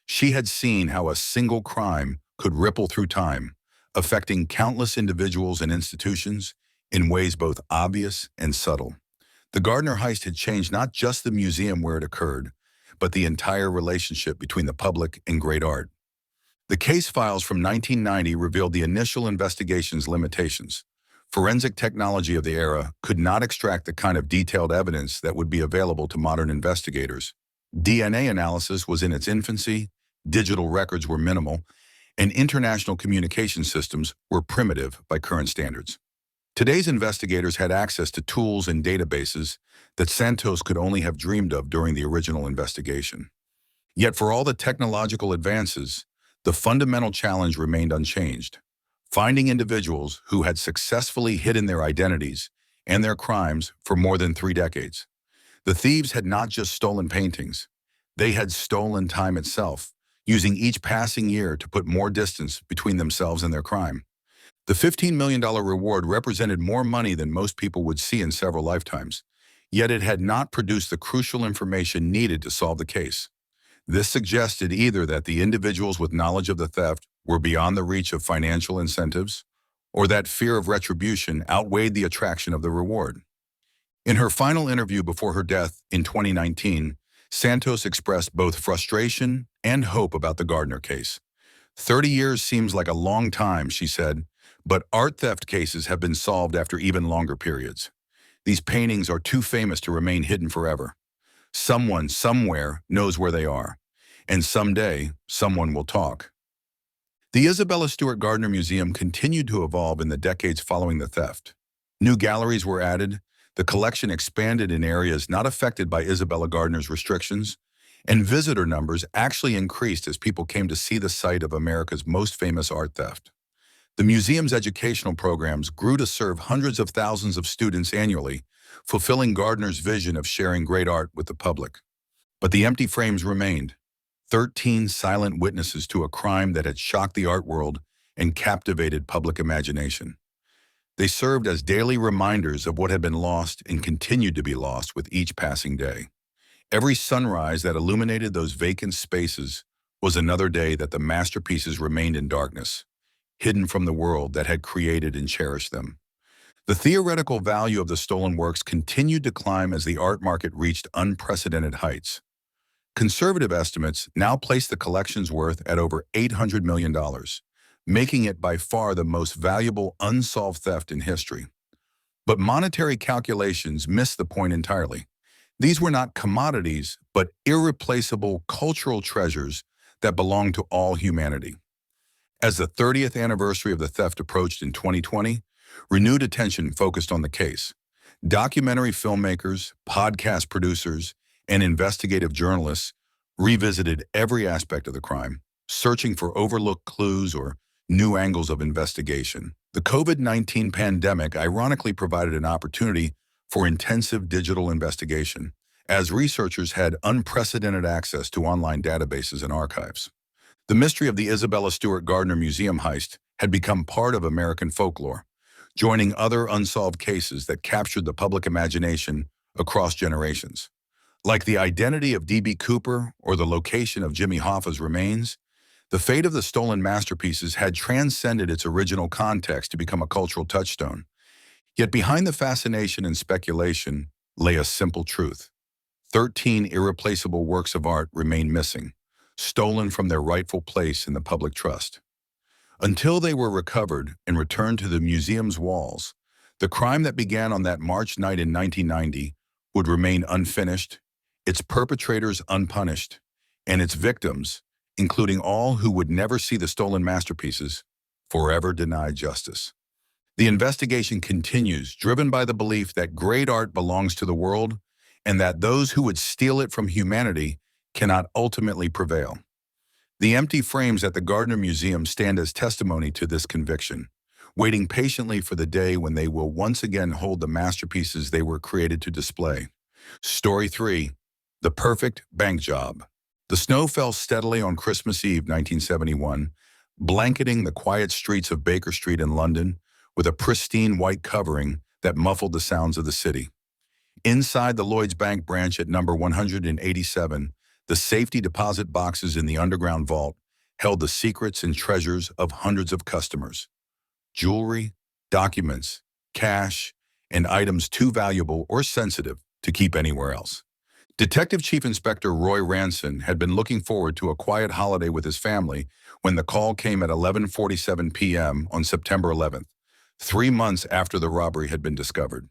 She had seen how a single crime could ripple through time, affecting countless individuals and institutions in ways both obvious and subtle. The Gardner heist had changed not just the museum where it occurred, but the entire relationship between the public and great art. The case files from 1990 revealed the initial investigation's limitations. Forensic technology of the era could not extract the kind of detailed evidence that would be available to modern investigators. DNA analysis was in its infancy, digital records were minimal, and international communication systems were primitive by current standards. Today's investigators had access to tools and databases that Santos could only have dreamed of during the original investigation. Yet for all the technological advances, the fundamental challenge remained unchanged: finding individuals who had successfully hidden their identities and their crimes for more than 3 decades. The thieves had not just stolen paintings, they had stolen time itself, using each passing year to put more distance between themselves and their crime. The $15 million reward represented more money than most people would see in several lifetimes, yet it had not produced the crucial information needed to solve the case. This suggested either that the individuals with knowledge of the theft were beyond the reach of financial incentives, or that fear of retribution outweighed the attraction of the reward. In her final interview before her death in 2019, Santos expressed both frustration and hope about the Gardner case. 30 years seems like a long time, she said, but art theft cases have been solved after even longer periods. These paintings are too famous to remain hidden forever. Someone, somewhere, knows where they are, and someday, someone will talk. The Isabella Stewart Gardner Museum continued to evolve in the decades following the theft. New galleries were added, the collection expanded in areas not affected by Isabella Gardner's restrictions, and visitor numbers actually increased as people came to see the site of America's most famous art theft. The museum's educational programs grew to serve hundreds of thousands of students annually, fulfilling Gardner's vision of sharing great art with the public. But the empty frames remained, 13 silent witnesses to a crime that had shocked the art world and captivated public imagination. They served as daily reminders of what had been lost and continued to be lost with each passing day. Every sunrise that illuminated those vacant spaces was another day that the masterpieces remained in darkness, hidden from the world that had created and cherished them. The theoretical value of the stolen works continued to climb as the art market reached unprecedented heights. Conservative estimates now place the collection's worth at over $800 million, making it by far the most valuable unsolved theft in history. But monetary calculations miss the point entirely. These were not commodities, but irreplaceable cultural treasures that belong to all humanity. As the 30th anniversary of the theft approached in 2020, renewed attention focused on the case. Documentary filmmakers, podcast producers, and investigative journalists revisited every aspect of the crime, searching for overlooked clues or new angles of investigation. The COVID-19 pandemic ironically provided an opportunity for intensive digital investigation, as researchers had unprecedented access to online databases and archives. The mystery of the Isabella Stewart Gardner Museum heist had become part of American folklore, joining other unsolved cases that captured the public imagination across generations. Like the identity of D.B. Cooper or the location of Jimmy Hoffa's remains, the fate of the stolen masterpieces had transcended its original context to become a cultural touchstone. Yet behind the fascination and speculation lay a simple truth. 13 irreplaceable works of art remain missing, stolen from their rightful place in the public trust. Until they were recovered and returned to the museum's walls, the crime that began on that March night in 1990 would remain unfinished, its perpetrators unpunished, and its victims, including all who would never see the stolen masterpieces, forever denied justice. The investigation continues, driven by the belief that great art belongs to the world and that those who would steal it from humanity cannot ultimately prevail. The empty frames at the Gardner Museum stand as testimony to this conviction, waiting patiently for the day when they will once again hold the masterpieces they were created to display. Story 3. The Perfect Bank Job. The snow fell steadily on Christmas Eve 1971, blanketing the quiet streets of Baker Street in London with a pristine white covering that muffled the sounds of the city. Inside the Lloyds Bank branch at number 187, the safety deposit boxes in the underground vault held the secrets and treasures of hundreds of customers. Jewelry, documents, cash, and items too valuable or sensitive to keep anywhere else. Detective Chief Inspector Roy Ranson had been looking forward to a quiet holiday with his family when the call came at 11:47 p.m. on September 11th, 3 months after the robbery had been discovered.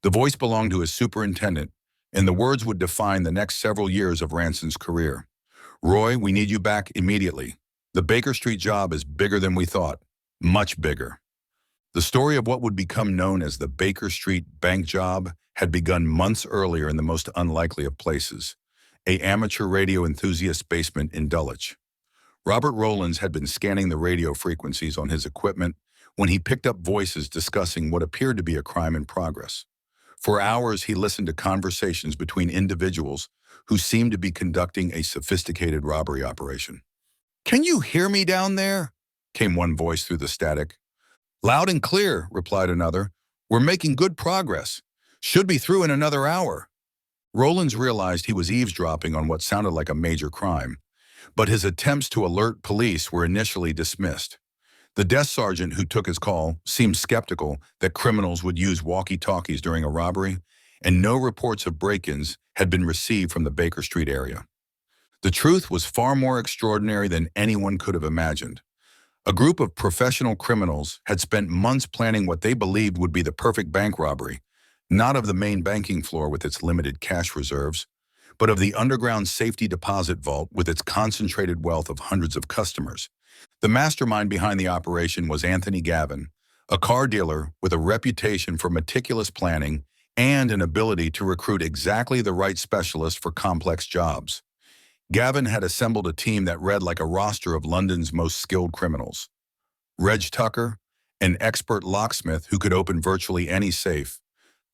The voice belonged to his superintendent, and the words would define the next several years of Ranson's career. "Roy, we need you back immediately. The Baker Street job is bigger than we thought, much bigger." The story of what would become known as the Baker Street bank job had begun months earlier in the most unlikely of places, an amateur radio enthusiast's basement in Dulwich. Robert Rowlands had been scanning the radio frequencies on his equipment when he picked up voices discussing what appeared to be a crime in progress. For hours, he listened to conversations between individuals who seemed to be conducting a sophisticated robbery operation. "Can you hear me down there?" came one voice through the static. "Loud and clear," replied another. "We're making good progress. Should be through in another hour." Rowlands realized he was eavesdropping on what sounded like a major crime, but his attempts to alert police were initially dismissed. The desk sergeant who took his call seemed skeptical that criminals would use walkie-talkies during a robbery, and no reports of break-ins had been received from the Baker Street area. The truth was far more extraordinary than anyone could have imagined. A group of professional criminals had spent months planning what they believed would be the perfect bank robbery, not of the main banking floor with its limited cash reserves, but of the underground safety deposit vault with its concentrated wealth of hundreds of customers. The mastermind behind the operation was Anthony Gavin, a car dealer with a reputation for meticulous planning and an ability to recruit exactly the right specialist for complex jobs. Gavin had assembled a team that read like a roster of London's most skilled criminals. Reg Tucker, an expert locksmith who could open virtually any safe.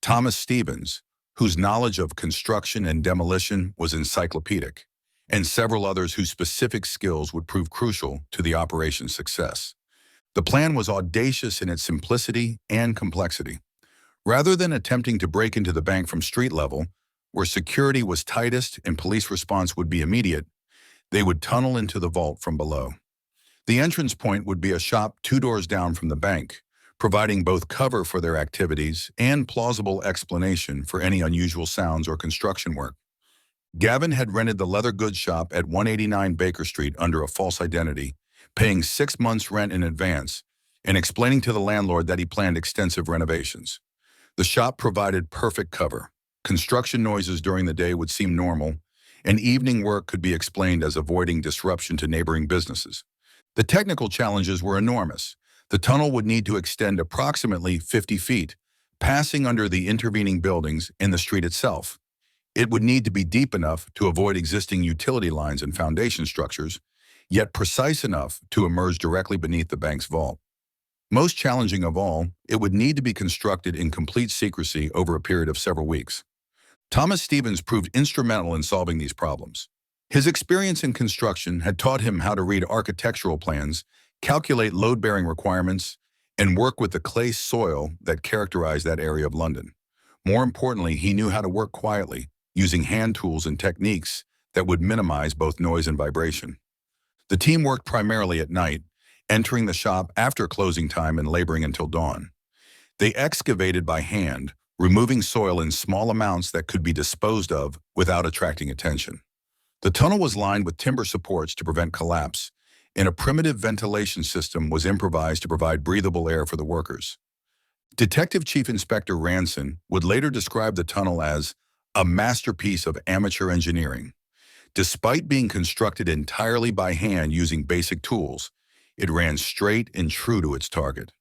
Thomas Stevens, whose knowledge of construction and demolition was encyclopedic, and several others whose specific skills would prove crucial to the operation's success. The plan was audacious in its simplicity and complexity. Rather than attempting to break into the bank from street level, where security was tightest and police response would be immediate, they would tunnel into the vault from below. The entrance point would be a shop 2 doors down from the bank, providing both cover for their activities and plausible explanation for any unusual sounds or construction work. Gavin had rented the leather goods shop at 189 Baker Street under a false identity, paying 6 months' rent in advance, and explaining to the landlord that he planned extensive renovations. The shop provided perfect cover. Construction noises during the day would seem normal, and evening work could be explained as avoiding disruption to neighboring businesses. The technical challenges were enormous. The tunnel would need to extend approximately 50 feet, passing under the intervening buildings and the street itself. It would need to be deep enough to avoid existing utility lines and foundation structures, yet precise enough to emerge directly beneath the bank's vault. Most challenging of all, it would need to be constructed in complete secrecy over a period of several weeks. Thomas Stevens proved instrumental in solving these problems. His experience in construction had taught him how to read architectural plans, calculate load-bearing requirements, and work with the clay soil that characterized that area of London. More importantly, he knew how to work quietly, using hand tools and techniques that would minimize both noise and vibration. The team worked primarily at night, entering the shop after closing time and laboring until dawn. They excavated by hand, removing soil in small amounts that could be disposed of without attracting attention. The tunnel was lined with timber supports to prevent collapse, and a primitive ventilation system was improvised to provide breathable air for the workers. Detective Chief Inspector Ranson would later describe the tunnel as a masterpiece of amateur engineering. Despite being constructed entirely by hand using basic tools, it ran straight and true to its target.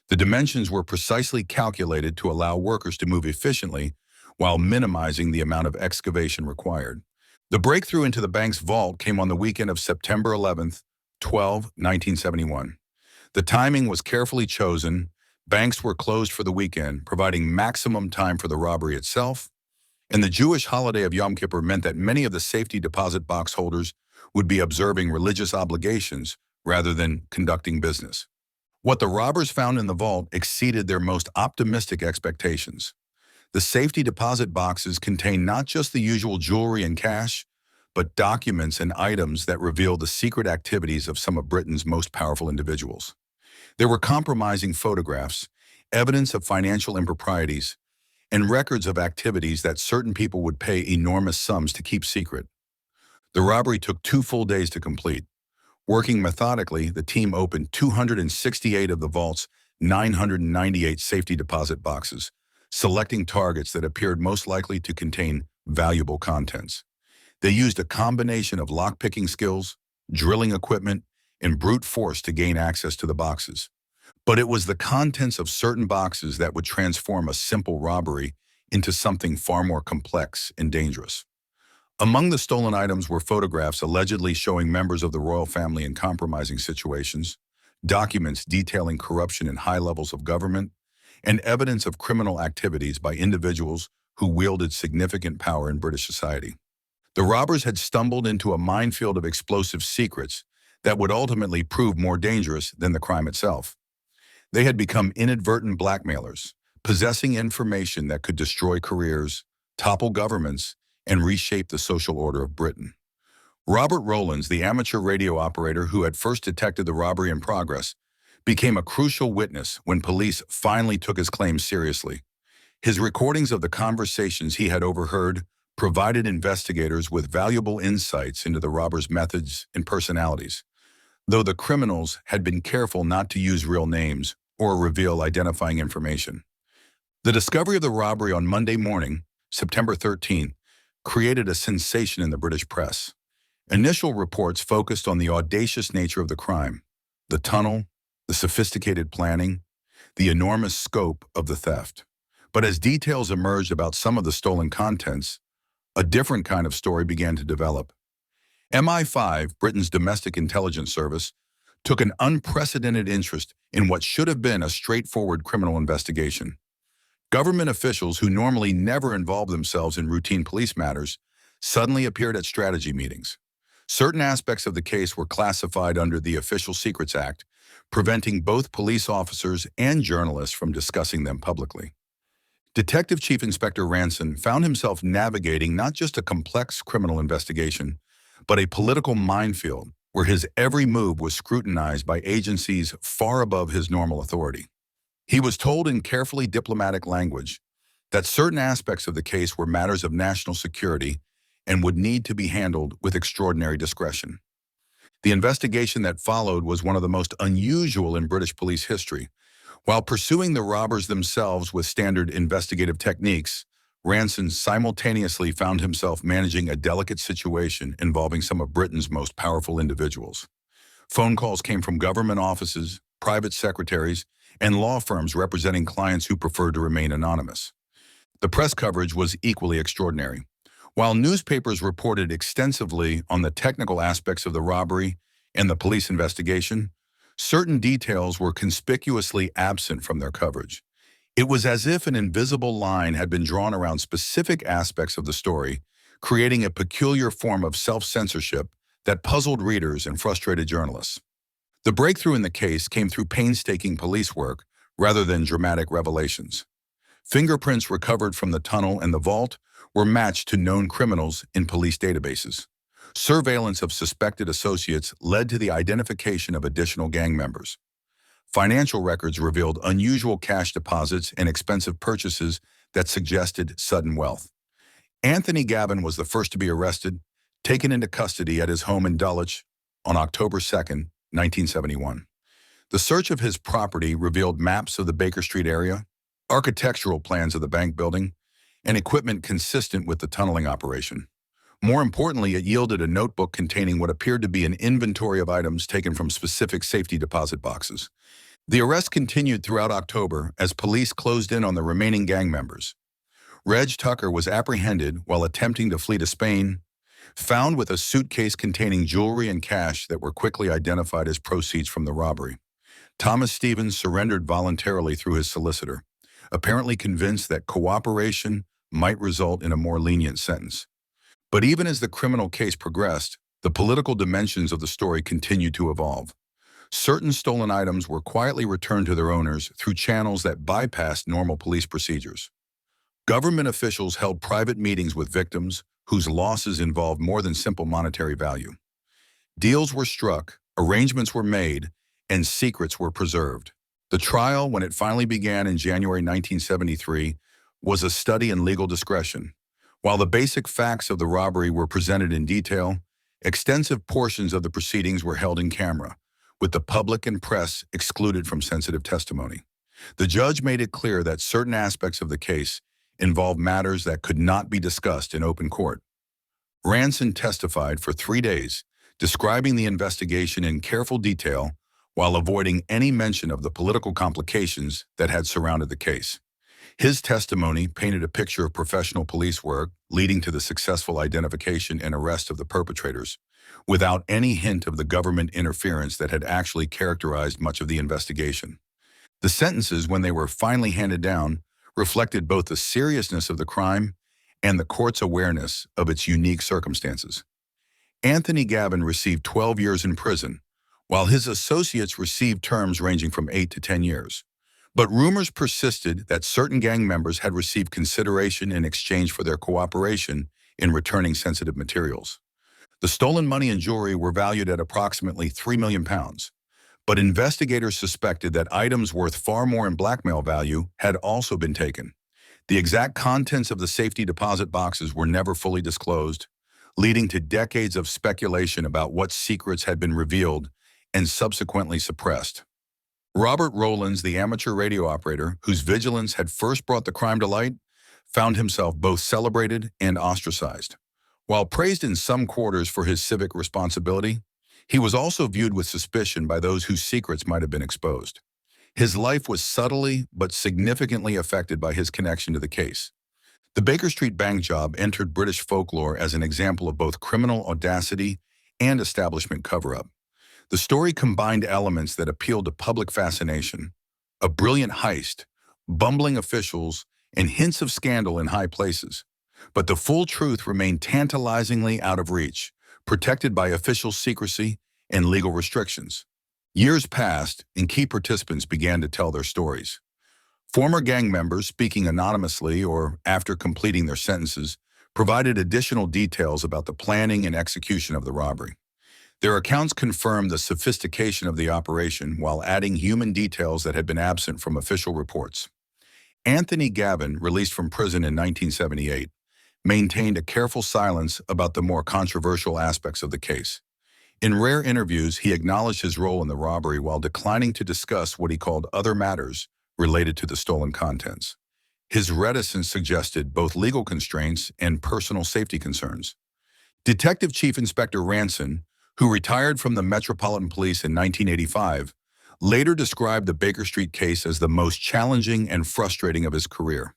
The dimensions were precisely calculated to allow workers to move efficiently while minimizing the amount of excavation required. The breakthrough into the bank's vault came on the weekend of September 11th, 1971. The timing was carefully chosen. Banks were closed for the weekend, providing maximum time for the robbery itself, and the Jewish holiday of Yom Kippur meant that many of the safety deposit box holders would be observing religious obligations rather than conducting business. What the robbers found in the vault exceeded their most optimistic expectations. The safety deposit boxes contained not just the usual jewelry and cash, but documents and items that revealed the secret activities of some of Britain's most powerful individuals. There were compromising photographs, evidence of financial improprieties, and records of activities that certain people would pay enormous sums to keep secret. The robbery took 2 full days to complete. Working methodically, the team opened 268 of the vault's 998 safety deposit boxes, selecting targets that appeared most likely to contain valuable contents. They used a combination of lock-picking skills, drilling equipment, and brute force to gain access to the boxes. But it was the contents of certain boxes that would transform a simple robbery into something far more complex and dangerous. Among the stolen items were photographs allegedly showing members of the royal family in compromising situations, documents detailing corruption in high levels of government, and evidence of criminal activities by individuals who wielded significant power in British society. The robbers had stumbled into a minefield of explosive secrets that would ultimately prove more dangerous than the crime itself. They had become inadvertent blackmailers, possessing information that could destroy careers, topple governments, and reshape the social order of Britain. Robert Rowlands, the amateur radio operator who had first detected the robbery in progress, became a crucial witness when police finally took his claims seriously. His recordings of the conversations he had overheard provided investigators with valuable insights into the robbers' methods and personalities, though the criminals had been careful not to use real names or reveal identifying information. The discovery of the robbery on Monday morning, September 13th, created a sensation in the British press. Initial reports focused on the audacious nature of the crime, the tunnel, the sophisticated planning, the enormous scope of the theft. But as details emerged about some of the stolen contents, a different kind of story began to develop. MI5, Britain's domestic intelligence service, took an unprecedented interest in what should have been a straightforward criminal investigation. Government officials who normally never involved themselves in routine police matters suddenly appeared at strategy meetings. Certain aspects of the case were classified under the Official Secrets Act, preventing both police officers and journalists from discussing them publicly. Detective Chief Inspector Ranson found himself navigating not just a complex criminal investigation, but a political minefield where his every move was scrutinized by agencies far above his normal authority. He was told in carefully diplomatic language that certain aspects of the case were matters of national security and would need to be handled with extraordinary discretion. The investigation that followed was one of the most unusual in British police history. While pursuing the robbers themselves with standard investigative techniques, Ranson simultaneously found himself managing a delicate situation involving some of Britain's most powerful individuals. Phone calls came from government offices, private secretaries, and law firms representing clients who preferred to remain anonymous. The press coverage was equally extraordinary. While newspapers reported extensively on the technical aspects of the robbery and the police investigation, Certain details were conspicuously absent from their coverage. It was as if an invisible line had been drawn around specific aspects of the story, creating a peculiar form of self-censorship that puzzled readers and frustrated journalists. The breakthrough in the case came through painstaking police work rather than dramatic revelations. Fingerprints recovered from the tunnel and the vault were matched to known criminals in police databases. Surveillance of suspected associates led to the identification of additional gang members. Financial records revealed unusual cash deposits and expensive purchases that suggested sudden wealth. Anthony Gavin was the first to be arrested, taken into custody at his home in Dulwich on October 2, 1971. The search of his property revealed maps of the Baker Street area, architectural plans of the bank building, and equipment consistent with the tunneling operation. More importantly, it yielded a notebook containing what appeared to be an inventory of items taken from specific safety deposit boxes. The arrest continued throughout October as police closed in on the remaining gang members. Reg Tucker was apprehended while attempting to flee to Spain, found with a suitcase containing jewelry and cash that were quickly identified as proceeds from the robbery. Thomas Stevens surrendered voluntarily through his solicitor, apparently convinced that cooperation might result in a more lenient sentence. But even as the criminal case progressed, the political dimensions of the story continued to evolve. Certain stolen items were quietly returned to their owners through channels that bypassed normal police procedures. Government officials held private meetings with victims whose losses involved more than simple monetary value. Deals were struck, arrangements were made, and secrets were preserved. The trial, when it finally began in January 1973, was a study in legal discretion. While the basic facts of the robbery were presented in detail, extensive portions of the proceedings were held in camera, with the public and press excluded from sensitive testimony. The judge made it clear that certain aspects of the case involved matters that could not be discussed in open court. Ranson testified for 3 days, describing the investigation in careful detail while avoiding any mention of the political complications that had surrounded the case. His testimony painted a picture of professional police work leading to the successful identification and arrest of the perpetrators, without any hint of the government interference that had actually characterized much of the investigation. The sentences, when they were finally handed down, reflected both the seriousness of the crime and the court's awareness of its unique circumstances. Anthony Gavin received 12 years in prison, while his associates received terms ranging from 8 to 10 years. But rumors persisted that certain gang members had received consideration in exchange for their cooperation in returning sensitive materials. The stolen money and jewelry were valued at approximately £3 million, but investigators suspected that items worth far more in blackmail value had also been taken. The exact contents of the safety deposit boxes were never fully disclosed, leading to decades of speculation about what secrets had been revealed and subsequently suppressed. Robert Rowlands, the amateur radio operator whose vigilance had first brought the crime to light, found himself both celebrated and ostracized. While praised in some quarters for his civic responsibility, he was also viewed with suspicion by those whose secrets might have been exposed. His life was subtly but significantly affected by his connection to the case. The Baker Street bank job entered British folklore as an example of both criminal audacity and establishment cover-up. The story combined elements that appealed to public fascination: a brilliant heist, bumbling officials, and hints of scandal in high places. But the full truth remained tantalizingly out of reach, protected by official secrecy and legal restrictions. Years passed, and key participants began to tell their stories. Former gang members, speaking anonymously or after completing their sentences, provided additional details about the planning and execution of the robbery. Their accounts confirmed the sophistication of the operation while adding human details that had been absent from official reports. Anthony Gavin, released from prison in 1978, maintained a careful silence about the more controversial aspects of the case. In rare interviews, he acknowledged his role in the robbery while declining to discuss what he called other matters related to the stolen contents. His reticence suggested both legal constraints and personal safety concerns. Detective Chief Inspector Ranson, who retired from the Metropolitan Police in 1985, later described the Baker Street case as the most challenging and frustrating of his career.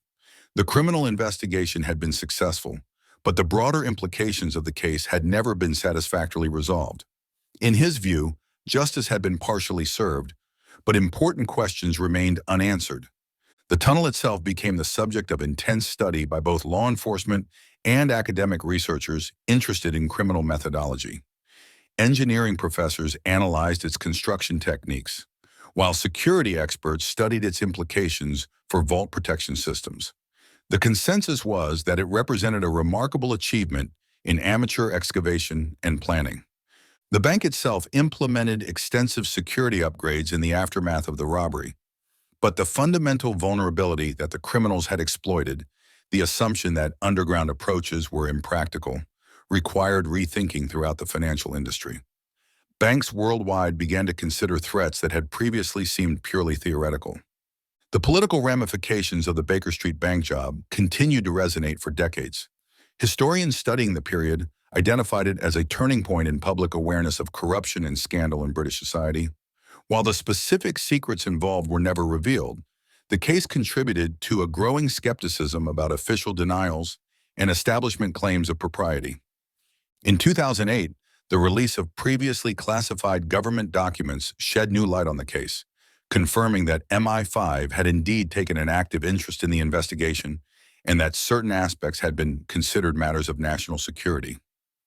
The criminal investigation had been successful, but the broader implications of the case had never been satisfactorily resolved. In his view, Justice had been partially served, but important questions remained unanswered. The tunnel itself became the subject of intense study by both law enforcement and academic researchers interested in criminal methodology. Engineering professors analyzed its construction techniques, while security experts studied its implications for vault protection systems. The consensus was that it represented a remarkable achievement in amateur excavation and planning. The bank itself implemented extensive security upgrades in the aftermath of the robbery, but the fundamental vulnerability that the criminals had exploited, the assumption that underground approaches were impractical, required rethinking throughout the financial industry. Banks worldwide began to consider threats that had previously seemed purely theoretical. The political ramifications of the Baker Street bank job continued to resonate for decades. Historians studying the period identified it as a turning point in public awareness of corruption and scandal in British society. While the specific secrets involved were never revealed, the case contributed to a growing skepticism about official denials and establishment claims of propriety. In 2008, the release of previously classified government documents shed new light on the case, confirming that MI5 had indeed taken an active interest in the investigation and that certain aspects had been considered matters of national security.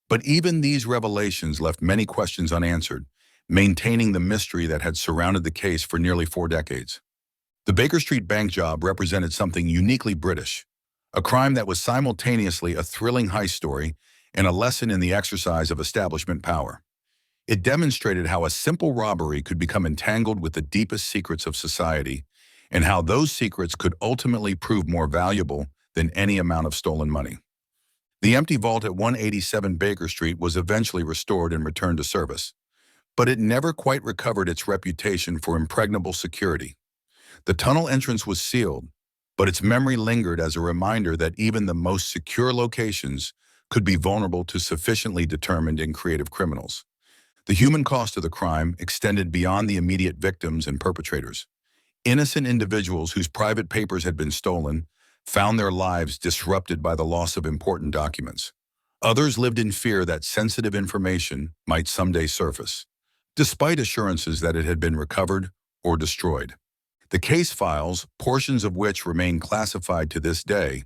But even these revelations left many questions unanswered, maintaining the mystery that had surrounded the case for nearly 4 decades. The Baker Street bank job represented something uniquely British, a crime that was simultaneously a thrilling heist story and a lesson in the exercise of establishment power. It demonstrated how a simple robbery could become entangled with the deepest secrets of society, and how those secrets could ultimately prove more valuable than any amount of stolen money. The empty vault at 187 Baker Street was eventually restored and returned to service, but it never quite recovered its reputation for impregnable security. The tunnel entrance was sealed, but its memory lingered as a reminder that even the most secure locations could be vulnerable to sufficiently determined and creative criminals. The human cost of the crime extended beyond the immediate victims and perpetrators. Innocent individuals whose private papers had been stolen found their lives disrupted by the loss of important documents. Others lived in fear that sensitive information might someday surface, despite assurances that it had been recovered or destroyed. The case files, portions of which remain classified to this day,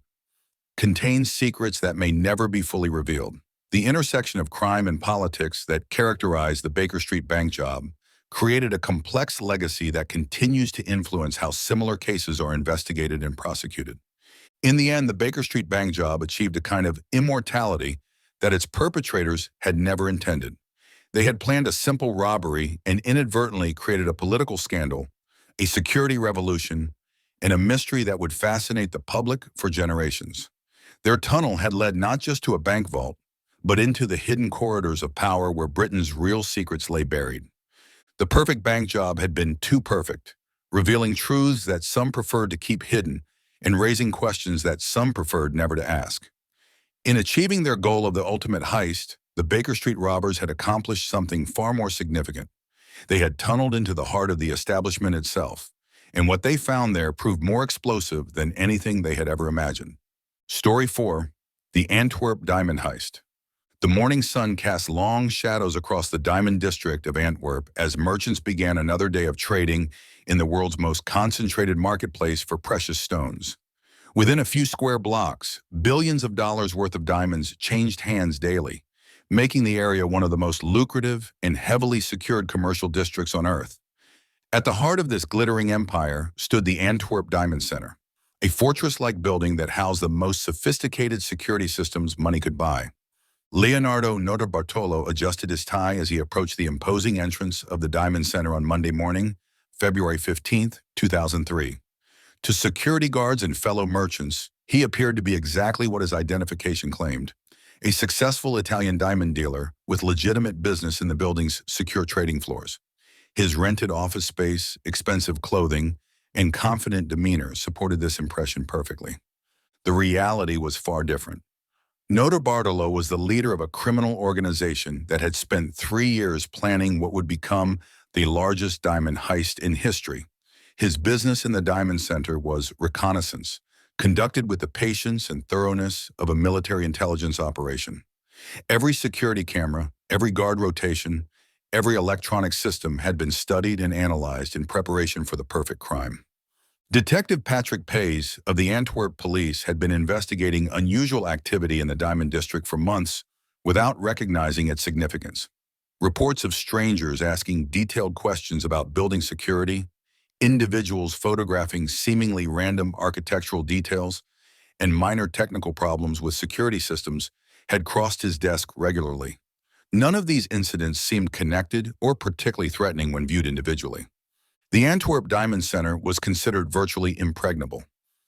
contain secrets that may never be fully revealed. The intersection of crime and politics that characterized the Baker Street bank job created a complex legacy that continues to influence how similar cases are investigated and prosecuted. In the end, the Baker Street bank job achieved a kind of immortality that its perpetrators had never intended. They had planned a simple robbery and inadvertently created a political scandal, a security revolution, and a mystery that would fascinate the public for generations. Their tunnel had led not just to a bank vault, but into the hidden corridors of power where Britain's real secrets lay buried. The perfect bank job had been too perfect, revealing truths that some preferred to keep hidden and raising questions that some preferred never to ask. In achieving their goal of the ultimate heist, the Baker Street robbers had accomplished something far more significant. They had tunneled into the heart of the establishment itself, and what they found there proved more explosive than anything they had ever imagined. Story 4. The Antwerp Diamond Heist. The morning sun cast long shadows across the diamond district of Antwerp as merchants began another day of trading in the world's most concentrated marketplace for precious stones. Within a few square blocks, billions of dollars worth of diamonds changed hands daily, making the area one of the most lucrative and heavily secured commercial districts on Earth. At the heart of this glittering empire stood the Antwerp Diamond Center, a fortress-like building that housed the most sophisticated security systems money could buy. Leonardo Notarbartolo adjusted his tie as he approached the imposing entrance of the Diamond Center on Monday morning, February 15, 2003. To security guards and fellow merchants, he appeared to be exactly what his identification claimed: a successful Italian diamond dealer with legitimate business in the building's secure trading floors. His rented office space, expensive clothing, and confident demeanor supported this impression perfectly. The reality was far different. Notarbartolo was the leader of a criminal organization that had spent 3 years planning what would become the largest diamond heist in history. His business in the Diamond Center was reconnaissance, conducted with the patience and thoroughness of a military intelligence operation. Every security camera, every guard rotation, Every electronic system had been studied and analyzed in preparation for the perfect crime. Detective Patrick Pays of the Antwerp police had been investigating unusual activity in the Diamond District for months without recognizing its significance. Reports of strangers asking detailed questions about building security, individuals photographing seemingly random architectural details, and minor technical problems with security systems had crossed his desk regularly. None of these incidents seemed connected or particularly threatening when viewed individually. The Antwerp Diamond Center was considered virtually impregnable.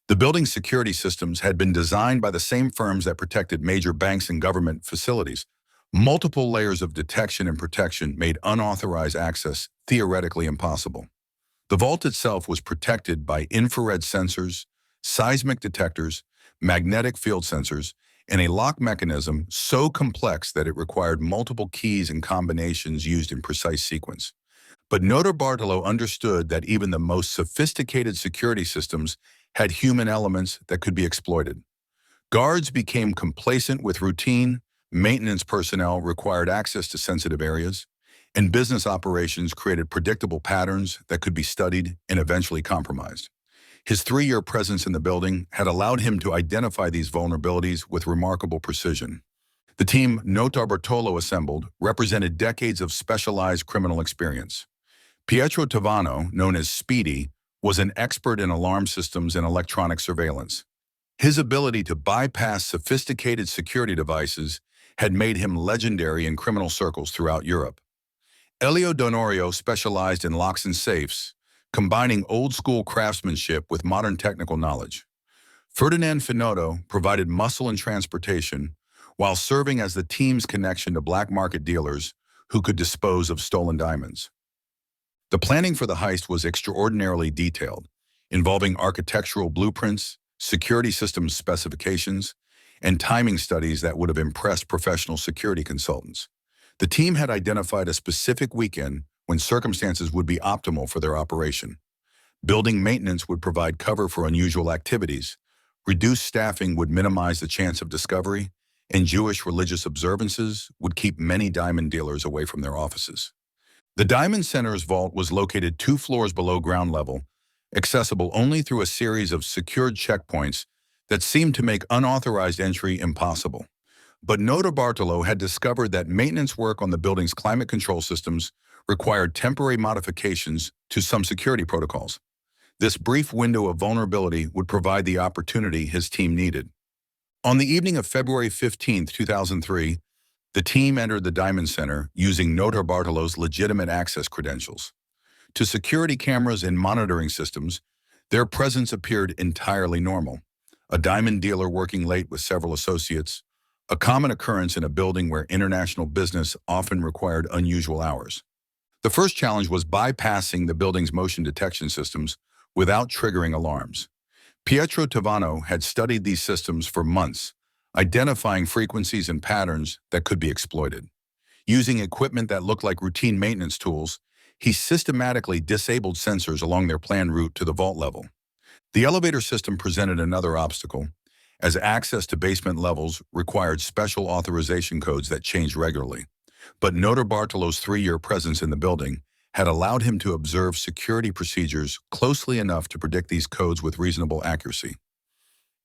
The building's security systems had been designed by the same firms that protected major banks and government facilities. Multiple layers of detection and protection made unauthorized access theoretically impossible. The vault itself was protected by infrared sensors, seismic detectors, magnetic field sensors, and a lock mechanism so complex that it required multiple keys and combinations used in precise sequence. But Notarbartolo understood that even the most sophisticated security systems had human elements that could be exploited. Guards became complacent with routine, maintenance personnel required access to sensitive areas, and business operations created predictable patterns that could be studied and eventually compromised. His 3-year presence in the building had allowed him to identify these vulnerabilities with remarkable precision. The team Notarbartolo assembled represented decades of specialized criminal experience. Pietro Tavano, known as Speedy, was an expert in alarm systems and electronic surveillance. His ability to bypass sophisticated security devices had made him legendary in criminal circles throughout Europe. Elio Donorio specialized in locks and safes, combining old-school craftsmanship with modern technical knowledge. Ferdinand Finotto provided muscle and transportation, while serving as the team's connection to black market dealers who could dispose of stolen diamonds. The planning for the heist was extraordinarily detailed, involving architectural blueprints, security systems specifications, and timing studies that would have impressed professional security consultants. The team had identified a specific weekend when circumstances would be optimal for their operation. Building maintenance would provide cover for unusual activities, reduced staffing would minimize the chance of discovery, and Jewish religious observances would keep many diamond dealers away from their offices. The Diamond Center's vault was located 2 floors below ground level, accessible only through a series of secured checkpoints that seemed to make unauthorized entry impossible. But Notarbartolo had discovered that maintenance work on the building's climate control systems required temporary modifications to some security protocols. This brief window of vulnerability would provide the opportunity his team needed. On the evening of February 15, 2003, the team entered the Diamond Center using Notarbartolo's legitimate access credentials. To security cameras and monitoring systems, their presence appeared entirely normal. A diamond dealer working late with several associates, a common occurrence in a building where international business often required unusual hours. The first challenge was bypassing the building's motion detection systems without triggering alarms. Pietro Tavano had studied these systems for months, identifying frequencies and patterns that could be exploited. Using equipment that looked like routine maintenance tools, he systematically disabled sensors along their planned route to the vault level. The elevator system presented another obstacle, as access to basement levels required special authorization codes that changed regularly. But Notarbartolo's 3-year presence in the building had allowed him to observe security procedures closely enough to predict these codes with reasonable accuracy.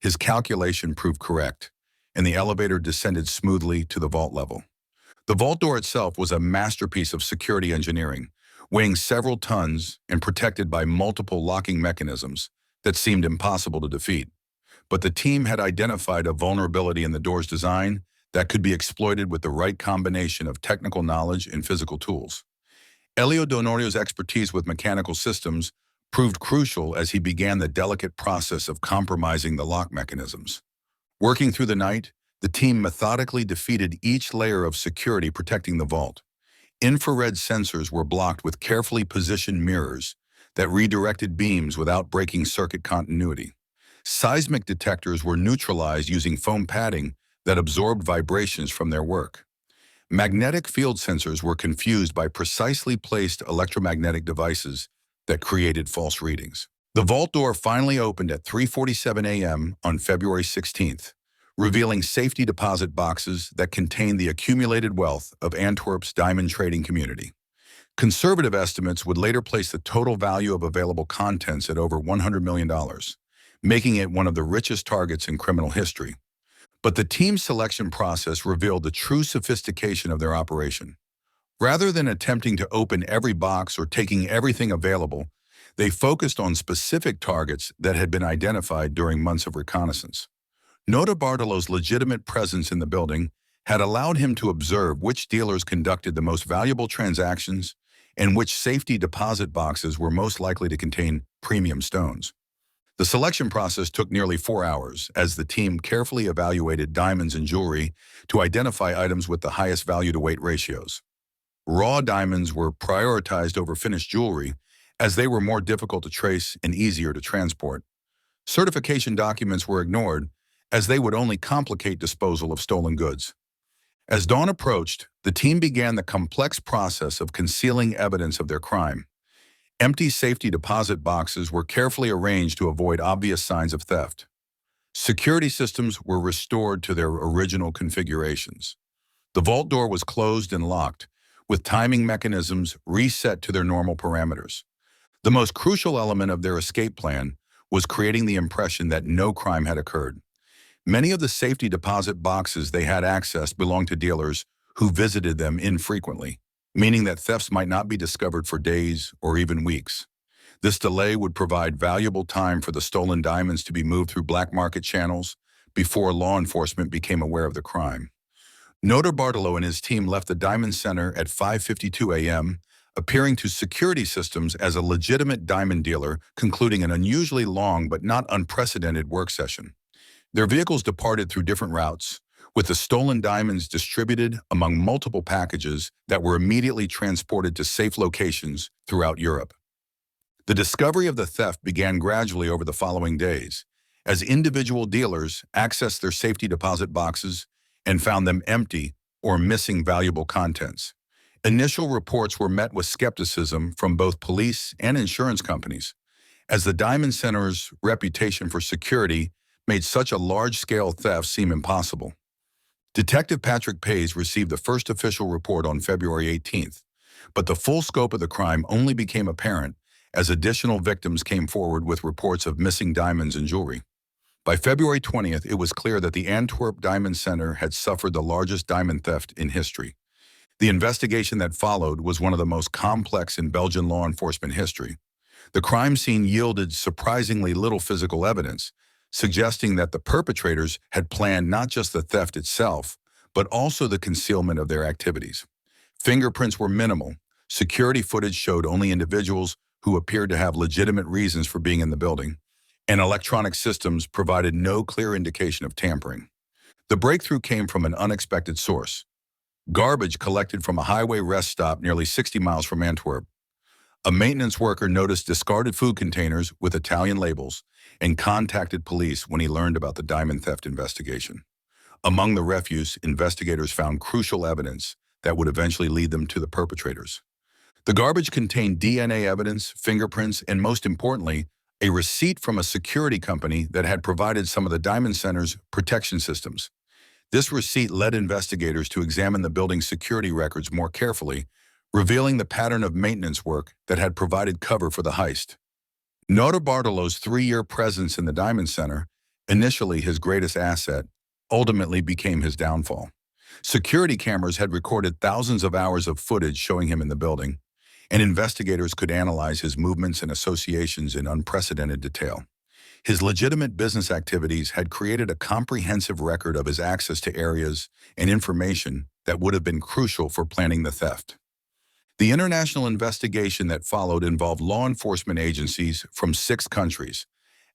His calculation proved correct, and the elevator descended smoothly to the vault level. The vault door itself was a masterpiece of security engineering, weighing several tons and protected by multiple locking mechanisms that seemed impossible to defeat. But the team had identified a vulnerability in the door's design that could be exploited with the right combination of technical knowledge and physical tools. Elio Donorio's expertise with mechanical systems proved crucial as he began the delicate process of compromising the lock mechanisms. Working through the night, the team methodically defeated each layer of security protecting the vault. Infrared sensors were blocked with carefully positioned mirrors that redirected beams without breaking circuit continuity. Seismic detectors were neutralized using foam padding that absorbed vibrations from their work. Magnetic field sensors were confused by precisely placed electromagnetic devices that created false readings. The vault door finally opened at 3:47 a.m. on February 16th, revealing safety deposit boxes that contained the accumulated wealth of Antwerp's diamond trading community. Conservative estimates would later place the total value of available contents at over $100 million, making it one of the richest targets in criminal history. But the team's selection process revealed the true sophistication of their operation. Rather than attempting to open every box or taking everything available, they focused on specific targets that had been identified during months of reconnaissance. Notarbartolo's legitimate presence in the building had allowed him to observe which dealers conducted the most valuable transactions and which safety deposit boxes were most likely to contain premium stones. The selection process took nearly 4 hours as the team carefully evaluated diamonds and jewelry to identify items with the highest value-to-weight ratios. Raw diamonds were prioritized over finished jewelry as they were more difficult to trace and easier to transport. Certification documents were ignored as they would only complicate disposal of stolen goods. As dawn approached, the team began the complex process of concealing evidence of their crime. Empty safety deposit boxes were carefully arranged to avoid obvious signs of theft. Security systems were restored to their original configurations. The vault door was closed and locked, with timing mechanisms reset to their normal parameters. The most crucial element of their escape plan was creating the impression that no crime had occurred. Many of the safety deposit boxes they had accessed belonged to dealers who visited them infrequently, meaning that thefts might not be discovered for days or even weeks. This delay would provide valuable time for the stolen diamonds to be moved through black market channels before law enforcement became aware of the crime. Notarbartolo and his team left the Diamond Center at 5:52 a.m., appearing to security systems as a legitimate diamond dealer, concluding an unusually long but not unprecedented work session. Their vehicles departed through different routes, with the stolen diamonds distributed among multiple packages that were immediately transported to safe locations throughout Europe. The discovery of the theft began gradually over the following days, as individual dealers accessed their safety deposit boxes and found them empty or missing valuable contents. Initial reports were met with skepticism from both police and insurance companies, as the Diamond Center's reputation for security made such a large-scale theft seem impossible. Detective Patrick Pays received the first official report on February 18th, but the full scope of the crime only became apparent as additional victims came forward with reports of missing diamonds and jewelry. By February 20th, it was clear that the Antwerp Diamond Center had suffered the largest diamond theft in history. The investigation that followed was one of the most complex in Belgian law enforcement history. The crime scene yielded surprisingly little physical evidence, suggesting that the perpetrators had planned not just the theft itself, but also the concealment of their activities. Fingerprints were minimal. Security footage showed only individuals who appeared to have legitimate reasons for being in the building, and electronic systems provided no clear indication of tampering. The breakthrough came from an unexpected source: garbage collected from a highway rest stop nearly 60 miles from Antwerp. A maintenance worker noticed discarded food containers with Italian labels and contacted police when he learned about the diamond theft investigation. Among the refuse, investigators found crucial evidence that would eventually lead them to the perpetrators. The garbage contained DNA evidence, fingerprints, and most importantly, a receipt from a security company that had provided some of the Diamond Center's protection systems. This receipt led investigators to examine the building's security records more carefully, revealing the pattern of maintenance work that had provided cover for the heist. Notarbartolo's 3-year presence in the Diamond Center, initially his greatest asset, ultimately became his downfall. Security cameras had recorded thousands of hours of footage showing him in the building, and investigators could analyze his movements and associations in unprecedented detail. His legitimate business activities had created a comprehensive record of his access to areas and information that would have been crucial for planning the theft. The international investigation that followed involved law enforcement agencies from 6 countries,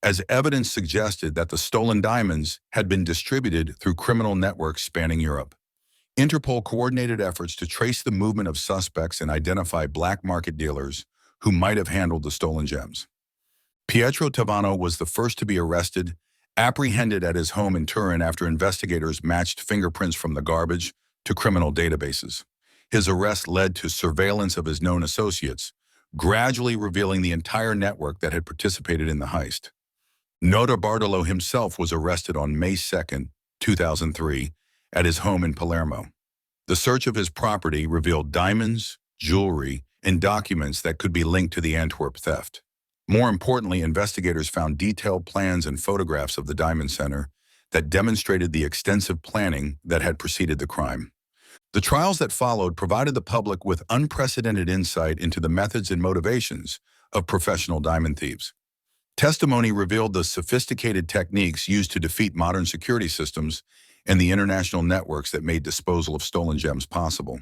as evidence suggested that the stolen diamonds had been distributed through criminal networks spanning Europe. Interpol coordinated efforts to trace the movement of suspects and identify black market dealers who might have handled the stolen gems. Pietro Tavano was the first to be arrested, apprehended at his home in Turin after investigators matched fingerprints from the garbage to criminal databases. His arrest led to surveillance of his known associates, gradually revealing the entire network that had participated in the heist. Notarbartolo himself was arrested on May 2, 2003, at his home in Palermo. The search of his property revealed diamonds, jewelry, and documents that could be linked to the Antwerp theft. More importantly, investigators found detailed plans and photographs of the Diamond Center that demonstrated the extensive planning that had preceded the crime. The trials that followed provided the public with unprecedented insight into the methods and motivations of professional diamond thieves. Testimony revealed the sophisticated techniques used to defeat modern security systems and the international networks that made disposal of stolen gems possible.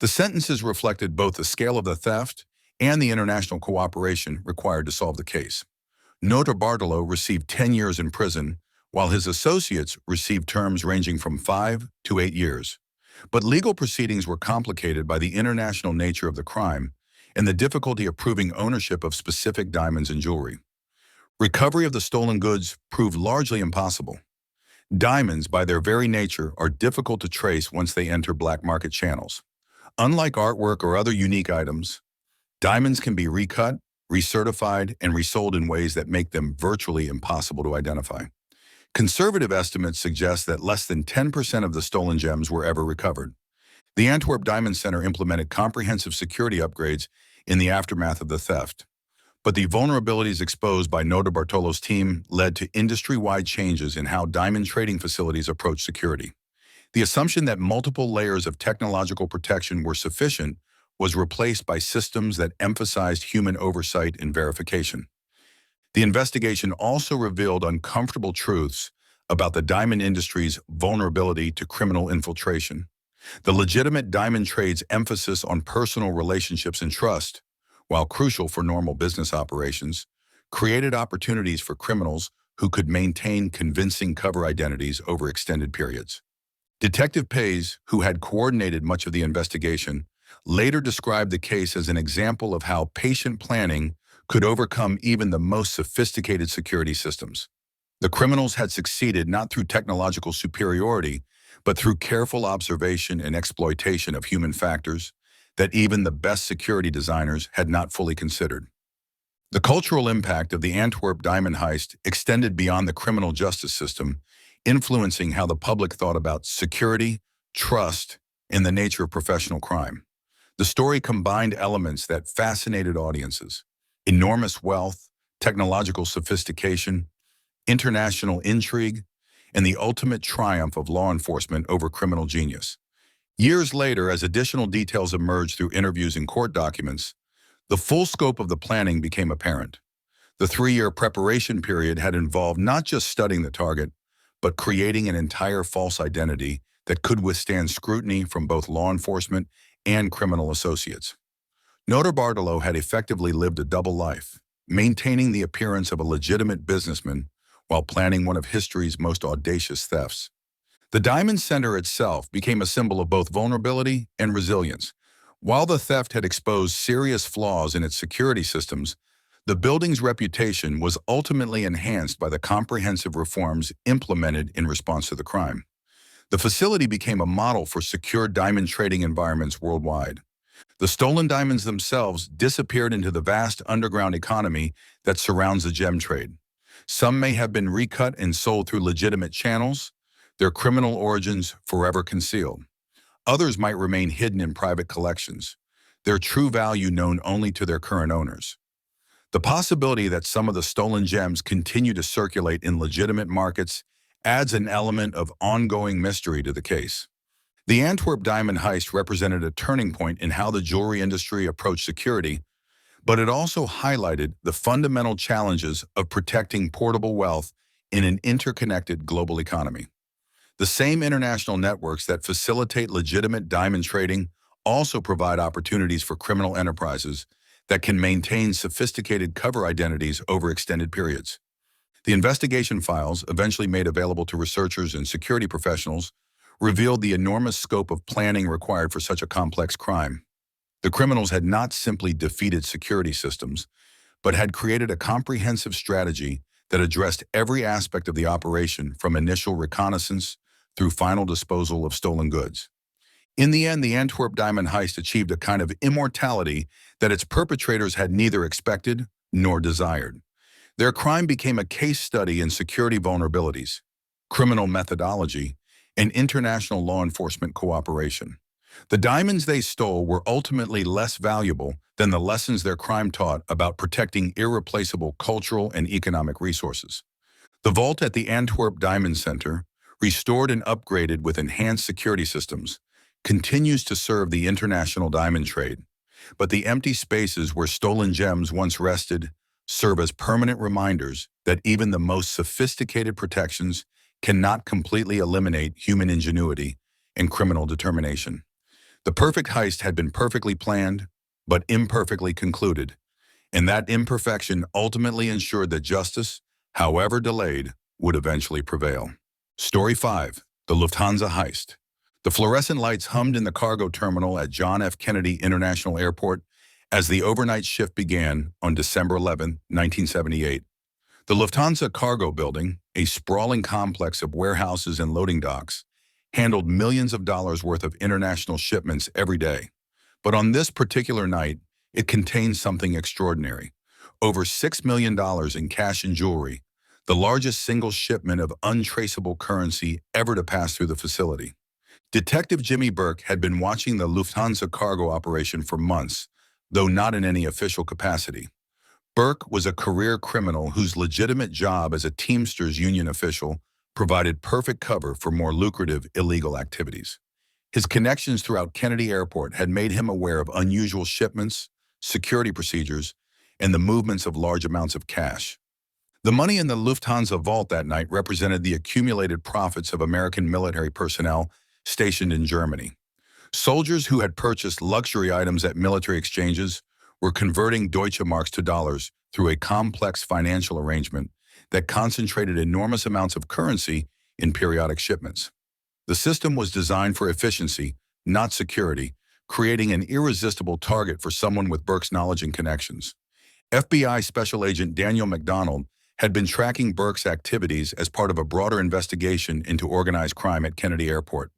The sentences reflected both the scale of the theft and the international cooperation required to solve the case. Bartolo received 10 years in prison, while his associates received terms ranging from 5 to 8 years. But legal proceedings were complicated by the international nature of the crime and the difficulty of proving ownership of specific diamonds and jewelry. Recovery of the stolen goods proved largely impossible. Diamonds, by their very nature, are difficult to trace once they enter black market channels. Unlike artwork or other unique items, diamonds can be recut, recertified, and resold in ways that make them virtually impossible to identify. Conservative estimates suggest that less than 10% of the stolen gems were ever recovered. The Antwerp Diamond Center implemented comprehensive security upgrades in the aftermath of the theft. But the vulnerabilities exposed by Bartolo's team led to industry-wide changes in how diamond trading facilities approach security. The assumption that multiple layers of technological protection were sufficient was replaced by systems that emphasized human oversight and verification. The investigation also revealed uncomfortable truths about the diamond industry's vulnerability to criminal infiltration. The legitimate diamond trade's emphasis on personal relationships and trust, while crucial for normal business operations, created opportunities for criminals who could maintain convincing cover identities over extended periods. Detective Pays, who had coordinated much of the investigation, later described the case as an example of how patient planning could overcome even the most sophisticated security systems. The criminals had succeeded not through technological superiority, but through careful observation and exploitation of human factors that even the best security designers had not fully considered. The cultural impact of the Antwerp diamond heist extended beyond the criminal justice system, influencing how the public thought about security, trust, and the nature of professional crime. The story combined elements that fascinated audiences: enormous wealth, technological sophistication, international intrigue, and the ultimate triumph of law enforcement over criminal genius. Years later, as additional details emerged through interviews and court documents, the full scope of the planning became apparent. The 3-year preparation period had involved not just studying the target, but creating an entire false identity that could withstand scrutiny from both law enforcement and criminal associates. Bartolo had effectively lived a double life, maintaining the appearance of a legitimate businessman while planning one of history's most audacious thefts. The Diamond Center itself became a symbol of both vulnerability and resilience. While the theft had exposed serious flaws in its security systems, the building's reputation was ultimately enhanced by the comprehensive reforms implemented in response to the crime. The facility became a model for secure diamond trading environments worldwide. The stolen diamonds themselves disappeared into the vast underground economy that surrounds the gem trade. Some may have been recut and sold through legitimate channels, their criminal origins forever concealed. Others might remain hidden in private collections, their true value known only to their current owners. The possibility that some of the stolen gems continue to circulate in legitimate markets adds an element of ongoing mystery to the case. The Antwerp diamond heist represented a turning point in how the jewelry industry approached security, but it also highlighted the fundamental challenges of protecting portable wealth in an interconnected global economy. The same international networks that facilitate legitimate diamond trading also provide opportunities for criminal enterprises that can maintain sophisticated cover identities over extended periods. The investigation files, eventually made available to researchers and security professionals, revealed the enormous scope of planning required for such a complex crime. The criminals had not simply defeated security systems, but had created a comprehensive strategy that addressed every aspect of the operation, from initial reconnaissance through final disposal of stolen goods. In the end, the Antwerp diamond heist achieved a kind of immortality that its perpetrators had neither expected nor desired. Their crime became a case study in security vulnerabilities, criminal methodology, and international law enforcement cooperation. The diamonds they stole were ultimately less valuable than the lessons their crime taught about protecting irreplaceable cultural and economic resources. The vault at the Antwerp Diamond Center, restored and upgraded with enhanced security systems, continues to serve the international diamond trade. But the empty spaces where stolen gems once rested serve as permanent reminders that even the most sophisticated protections cannot completely eliminate human ingenuity and criminal determination. The perfect heist had been perfectly planned, but imperfectly concluded, and that imperfection ultimately ensured that justice, however delayed, would eventually prevail. Story 5. The Lufthansa Heist. The fluorescent lights hummed in the cargo terminal at John F. Kennedy International Airport as the overnight shift began on December 11, 1978. The Lufthansa Cargo Building, a sprawling complex of warehouses and loading docks, handled millions of dollars worth of international shipments every day. But on this particular night, it contained something extraordinary. Over $6 million in cash and jewelry, the largest single shipment of untraceable currency ever to pass through the facility. Detective Jimmy Burke had been watching the Lufthansa cargo operation for months, though not in any official capacity. Burke was a career criminal whose legitimate job as a Teamsters union official provided perfect cover for more lucrative illegal activities. His connections throughout Kennedy Airport had made him aware of unusual shipments, security procedures, and the movements of large amounts of cash. The money in the Lufthansa vault that night represented the accumulated profits of American military personnel stationed in Germany. Soldiers who had purchased luxury items at military exchanges were converting Deutsche Marks to dollars through a complex financial arrangement that concentrated enormous amounts of currency in periodic shipments. The system was designed for efficiency, not security, creating an irresistible target for someone with Burke's knowledge and connections. FBI Special Agent Daniel McDonald had been tracking Burke's activities as part of a broader investigation into organized crime at Kennedy Airport.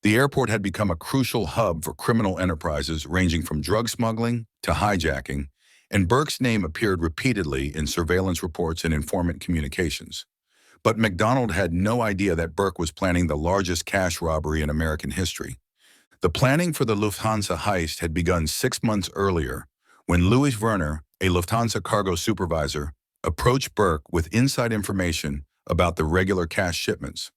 The airport had become a crucial hub for criminal enterprises ranging from drug smuggling to hijacking, and Burke's name appeared repeatedly in surveillance reports and informant communications. But McDonald had no idea that Burke was planning the largest cash robbery in American history. The planning for the Lufthansa heist had begun 6 months earlier, when Louis Werner, a Lufthansa cargo supervisor, approached Burke with inside information about the regular cash shipments.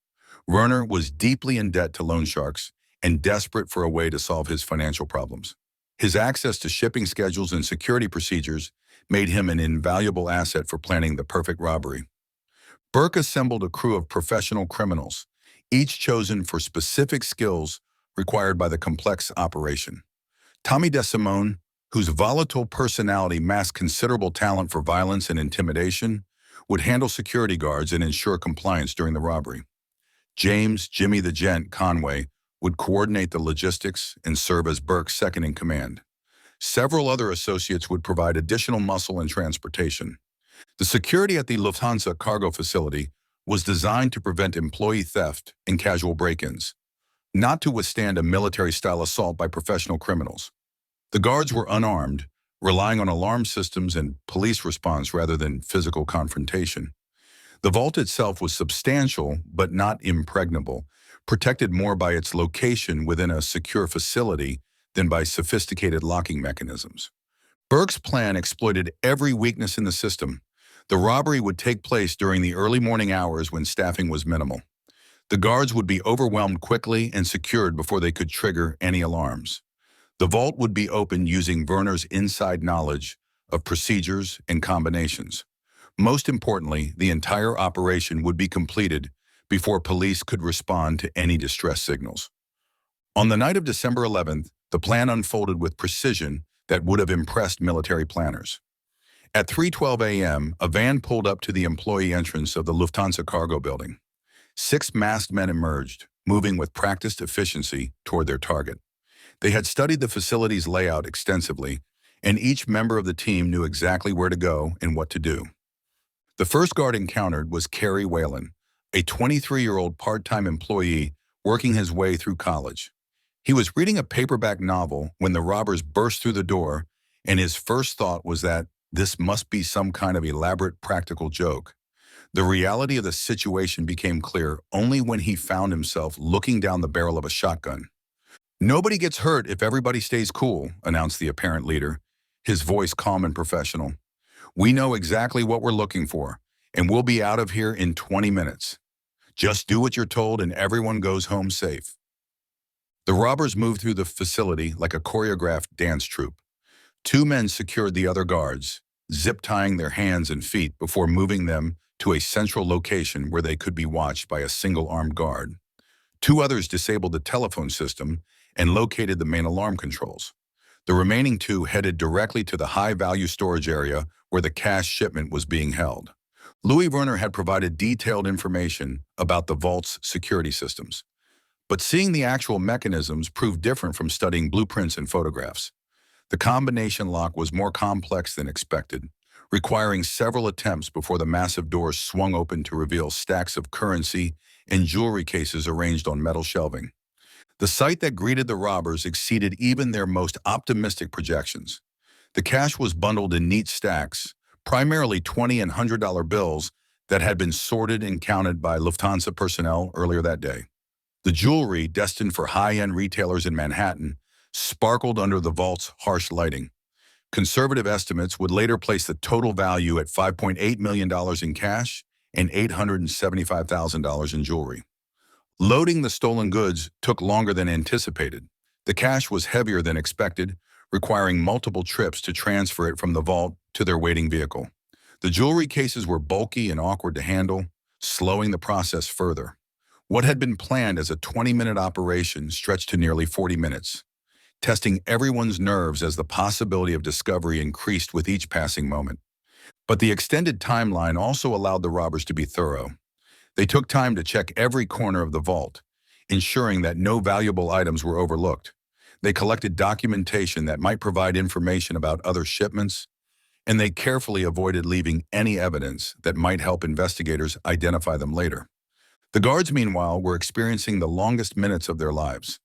Werner was deeply in debt to loan sharks and desperate for a way to solve his financial problems. His access to shipping schedules and security procedures made him an invaluable asset for planning the perfect robbery. Burke assembled a crew of professional criminals, each chosen for specific skills required by the complex operation. Tommy DeSimone, whose volatile personality masked considerable talent for violence and intimidation, would handle security guards and ensure compliance during the robbery. James "Jimmy the Gent" Conway would coordinate the logistics and serve as Burke's second-in-command. Several other associates would provide additional muscle and transportation. The security at the Lufthansa cargo facility was designed to prevent employee theft and casual break-ins, not to withstand a military-style assault by professional criminals. The guards were unarmed, relying on alarm systems and police response rather than physical confrontation. The vault itself was substantial but not impregnable, protected more by its location within a secure facility than by sophisticated locking mechanisms. Burke's plan exploited every weakness in the system. The robbery would take place during the early morning hours when staffing was minimal. The guards would be overwhelmed quickly and secured before they could trigger any alarms. The vault would be opened using Werner's inside knowledge of procedures and combinations. Most importantly, the entire operation would be completed before police could respond to any distress signals. On the night of December 11th, the plan unfolded with precision that would have impressed military planners. At 3:12 a.m., a van pulled up to the employee entrance of the Lufthansa cargo building. 6 masked men emerged, moving with practiced efficiency toward their target. They had studied the facility's layout extensively, and each member of the team knew exactly where to go and what to do. The first guard encountered was Kerry Whalen, a 23-year-old part-time employee working his way through college. He was reading a paperback novel when the robbers burst through the door, and his first thought was that this must be some kind of elaborate practical joke. The reality of the situation became clear only when he found himself looking down the barrel of a shotgun. Nobody gets hurt if everybody stays cool, announced the apparent leader, his voice calm and professional. We know exactly what we're looking for, and we'll be out of here in 20 minutes. Just do what you're told and everyone goes home safe. The robbers moved through the facility like a choreographed dance troupe. Two men secured the other guards, zip-tying their hands and feet before moving them to a central location where they could be watched by a single armed guard. Two others disabled the telephone system and located the main alarm controls. The remaining two headed directly to the high-value storage area where the cash shipment was being held. Louis Werner had provided detailed information about the vault's security systems, but seeing the actual mechanisms proved different from studying blueprints and photographs. The combination lock was more complex than expected, requiring several attempts before the massive doors swung open to reveal stacks of currency and jewelry cases arranged on metal shelving. The sight that greeted the robbers exceeded even their most optimistic projections. The cash was bundled in neat stacks, primarily $20 and $100 bills that had been sorted and counted by Lufthansa personnel earlier that day. The jewelry, destined for high-end retailers in Manhattan, sparkled under the vault's harsh lighting. Conservative estimates would later place the total value at $5.8 million in cash and $875,000 in jewelry. Loading the stolen goods took longer than anticipated. The cash was heavier than expected, requiring multiple trips to transfer it from the vault to their waiting vehicle. The jewelry cases were bulky and awkward to handle, slowing the process further. What had been planned as a 20-minute operation stretched to nearly 40 minutes, testing everyone's nerves as the possibility of discovery increased with each passing moment. But the extended timeline also allowed the robbers to be thorough. They took time to check every corner of the vault, ensuring that no valuable items were overlooked. They collected documentation that might provide information about other shipments, and they carefully avoided leaving any evidence that might help investigators identify them later. The guards, meanwhile, were experiencing the longest minutes of their lives.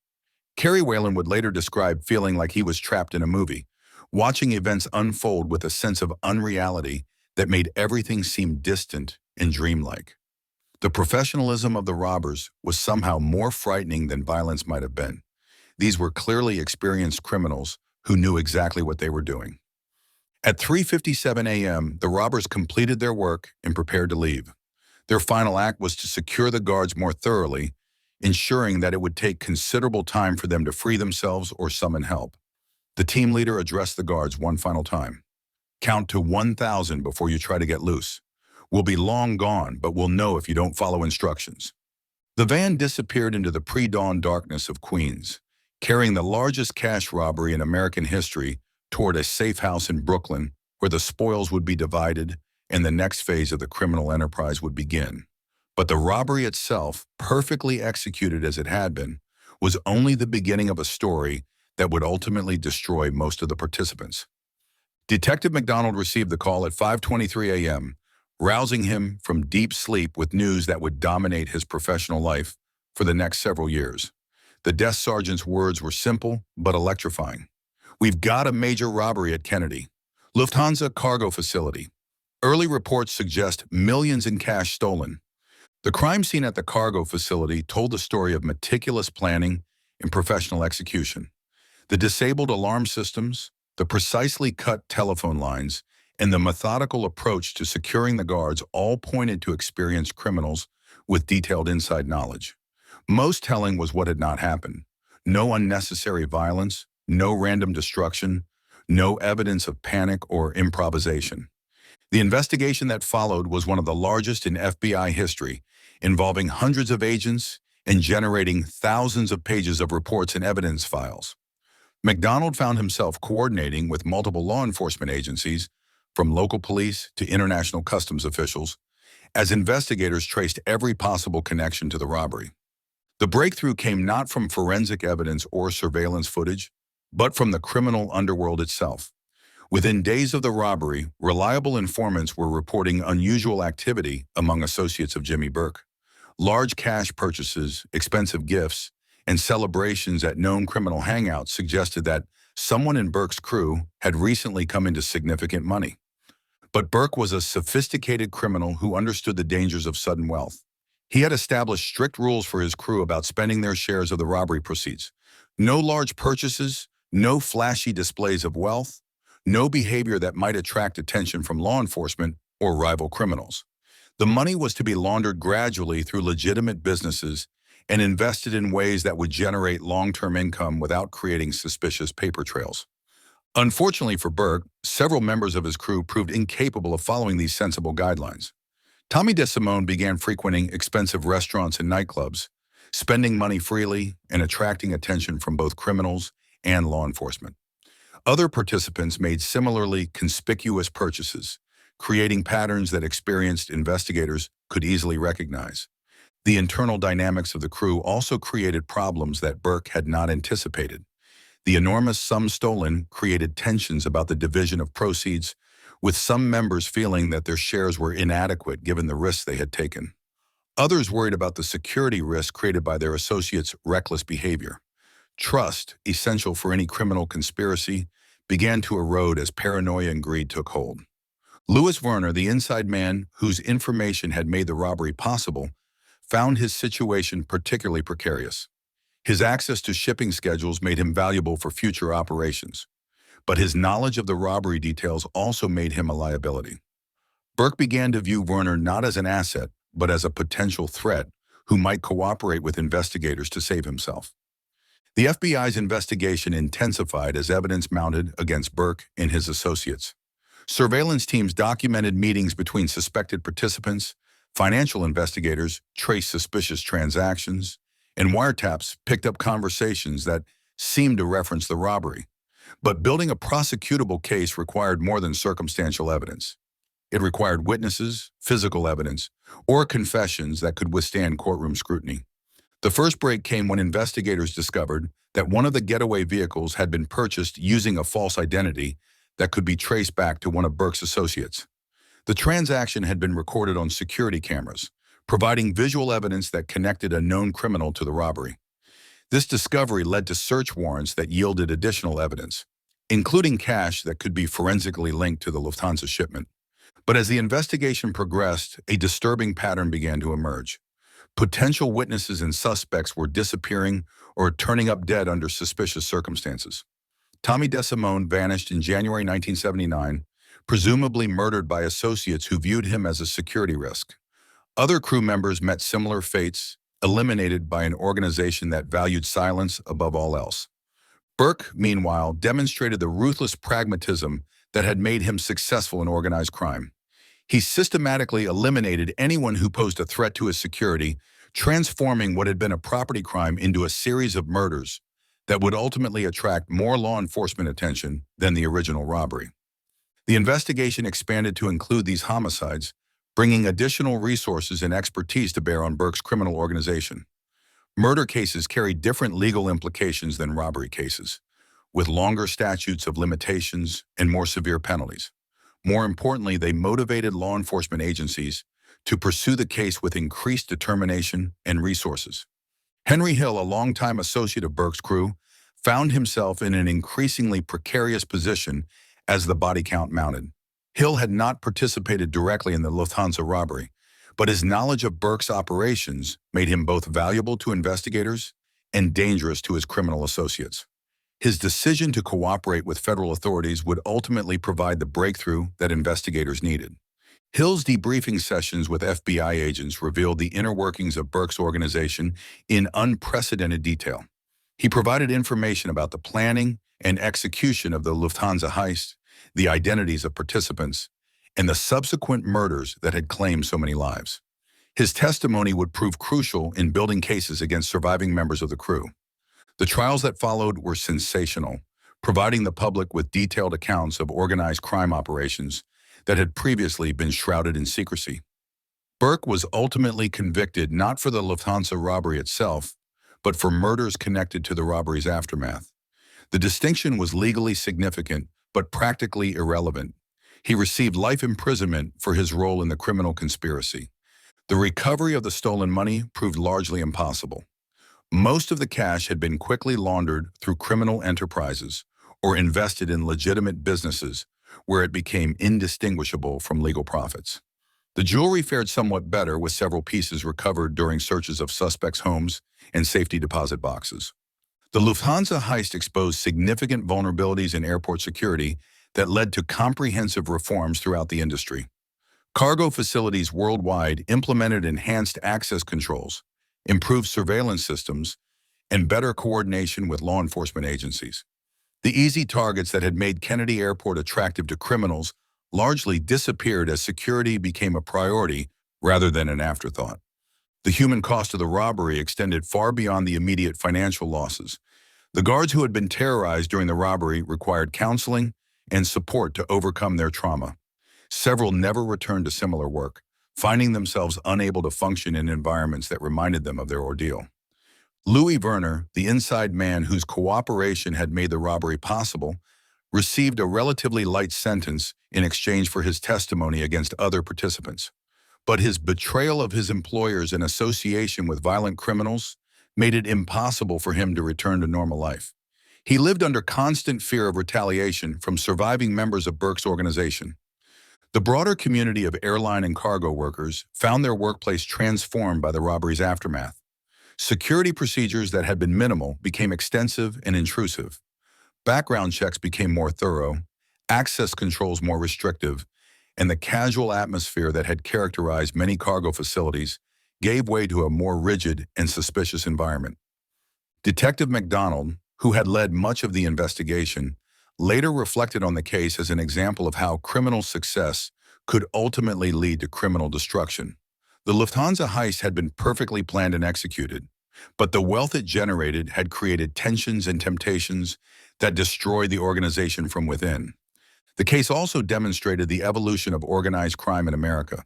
Kerry Whalen would later describe feeling like he was trapped in a movie, watching events unfold with a sense of unreality that made everything seem distant and dreamlike. The professionalism of the robbers was somehow more frightening than violence might have been. These were clearly experienced criminals who knew exactly what they were doing. At 3:57 a.m., the robbers completed their work and prepared to leave. Their final act was to secure the guards more thoroughly, ensuring that it would take considerable time for them to free themselves or summon help. The team leader addressed the guards one final time. Count to 1,000 before you try to get loose. We'll be long gone, but we'll know if you don't follow instructions. The van disappeared into the pre-dawn darkness of Queens, carrying the largest cash robbery in American history toward a safe house in Brooklyn where the spoils would be divided and the next phase of the criminal enterprise would begin. But the robbery itself, perfectly executed as it had been, was only the beginning of a story that would ultimately destroy most of the participants. Detective McDonald received the call at 5:23 a.m., rousing him from deep sleep with news that would dominate his professional life for the next several years. The desk sergeant's words were simple but electrifying. We've got a major robbery at Kennedy, Lufthansa cargo facility. Early reports suggest millions in cash stolen. The crime scene at the cargo facility told the story of meticulous planning and professional execution. The disabled alarm systems, the precisely cut telephone lines, and the methodical approach to securing the guards all pointed to experienced criminals with detailed inside knowledge. Most telling was what had not happened. No unnecessary violence, no random destruction, no evidence of panic or improvisation. The investigation that followed was one of the largest in FBI history, involving hundreds of agents and generating thousands of pages of reports and evidence files. McDonald found himself coordinating with multiple law enforcement agencies, from local police to international customs officials, as investigators traced every possible connection to the robbery. The breakthrough came not from forensic evidence or surveillance footage, but from the criminal underworld itself. Within days of the robbery, reliable informants were reporting unusual activity among associates of Jimmy Burke. Large cash purchases, expensive gifts, and celebrations at known criminal hangouts suggested that someone in Burke's crew had recently come into significant money. But Burke was a sophisticated criminal who understood the dangers of sudden wealth. He had established strict rules for his crew about spending their shares of the robbery proceeds. No large purchases, no flashy displays of wealth, no behavior that might attract attention from law enforcement or rival criminals. The money was to be laundered gradually through legitimate businesses and invested in ways that would generate long-term income without creating suspicious paper trails. Unfortunately for Burke, several members of his crew proved incapable of following these sensible guidelines. Tommy DeSimone began frequenting expensive restaurants and nightclubs, spending money freely and attracting attention from both criminals and law enforcement. Other participants made similarly conspicuous purchases, creating patterns that experienced investigators could easily recognize. The internal dynamics of the crew also created problems that Burke had not anticipated. The enormous sum stolen created tensions about the division of proceeds, with some members feeling that their shares were inadequate given the risks they had taken. Others worried about the security risk created by their associates' reckless behavior. Trust, essential for any criminal conspiracy, began to erode as paranoia and greed took hold. Louis Werner, the inside man whose information had made the robbery possible, found his situation particularly precarious. His access to shipping schedules made him valuable for future operations, but his knowledge of the robbery details also made him a liability. Burke began to view Werner not as an asset, but as a potential threat who might cooperate with investigators to save himself. The FBI's investigation intensified as evidence mounted against Burke and his associates. Surveillance teams documented meetings between suspected participants, financial investigators traced suspicious transactions, and wiretaps picked up conversations that seemed to reference the robbery. But building a prosecutable case required more than circumstantial evidence. It required witnesses, physical evidence, or confessions that could withstand courtroom scrutiny. The first break came when investigators discovered that one of the getaway vehicles had been purchased using a false identity that could be traced back to one of Burke's associates. The transaction had been recorded on security cameras, providing visual evidence that connected a known criminal to the robbery. This discovery led to search warrants that yielded additional evidence, including cash that could be forensically linked to the Lufthansa shipment. But as the investigation progressed, a disturbing pattern began to emerge. Potential witnesses and suspects were disappearing or turning up dead under suspicious circumstances. Tommy DeSimone vanished in January 1979, presumably murdered by associates who viewed him as a security risk. Other crew members met similar fates, eliminated by an organization that valued silence above all else. Burke, meanwhile, demonstrated the ruthless pragmatism that had made him successful in organized crime. He systematically eliminated anyone who posed a threat to his security, transforming what had been a property crime into a series of murders that would ultimately attract more law enforcement attention than the original robbery. The investigation expanded to include these homicides, bringing additional resources and expertise to bear on Burke's criminal organization. Murder cases carry different legal implications than robbery cases, with longer statutes of limitations and more severe penalties. More importantly, they motivated law enforcement agencies to pursue the case with increased determination and resources. Henry Hill, a longtime associate of Burke's crew, found himself in an increasingly precarious position as the body count mounted. Hill had not participated directly in the Lufthansa robbery, but his knowledge of Burke's operations made him both valuable to investigators and dangerous to his criminal associates. His decision to cooperate with federal authorities would ultimately provide the breakthrough that investigators needed. Hill's debriefing sessions with FBI agents revealed the inner workings of Burke's organization in unprecedented detail. He provided information about the planning and execution of the Lufthansa heist, the identities of participants, and the subsequent murders that had claimed so many lives. His testimony would prove crucial in building cases against surviving members of the crew. The trials that followed were sensational, providing the public with detailed accounts of organized crime operations that had previously been shrouded in secrecy. Burke was ultimately convicted not for the Lufthansa robbery itself, but for murders connected to the robbery's aftermath. The distinction was legally significant, but practically irrelevant. He received life imprisonment for his role in the criminal conspiracy. The recovery of the stolen money proved largely impossible. Most of the cash had been quickly laundered through criminal enterprises or invested in legitimate businesses where it became indistinguishable from legal profits. The jewelry fared somewhat better, with several pieces recovered during searches of suspects' homes and safety deposit boxes. The Lufthansa heist exposed significant vulnerabilities in airport security that led to comprehensive reforms throughout the industry. Cargo facilities worldwide implemented enhanced access controls, improved surveillance systems, and better coordination with law enforcement agencies. The easy targets that had made Kennedy Airport attractive to criminals largely disappeared as security became a priority rather than an afterthought. The human cost of the robbery extended far beyond the immediate financial losses. The guards who had been terrorized during the robbery required counseling and support to overcome their trauma. Several never returned to similar work, finding themselves unable to function in environments that reminded them of their ordeal. Louis Werner, the inside man whose cooperation had made the robbery possible, received a relatively light sentence in exchange for his testimony against other participants. But his betrayal of his employers in association with violent criminals made it impossible for him to return to normal life. He lived under constant fear of retaliation from surviving members of Burke's organization. The broader community of airline and cargo workers found their workplace transformed by the robbery's aftermath. Security procedures that had been minimal became extensive and intrusive. Background checks became more thorough, access controls more restrictive, and the casual atmosphere that had characterized many cargo facilities gave way to a more rigid and suspicious environment. Detective McDonald, who had led much of the investigation, later reflected on the case as an example of how criminal success could ultimately lead to criminal destruction. The Lufthansa heist had been perfectly planned and executed, but the wealth it generated had created tensions and temptations that destroyed the organization from within. The case also demonstrated the evolution of organized crime in America.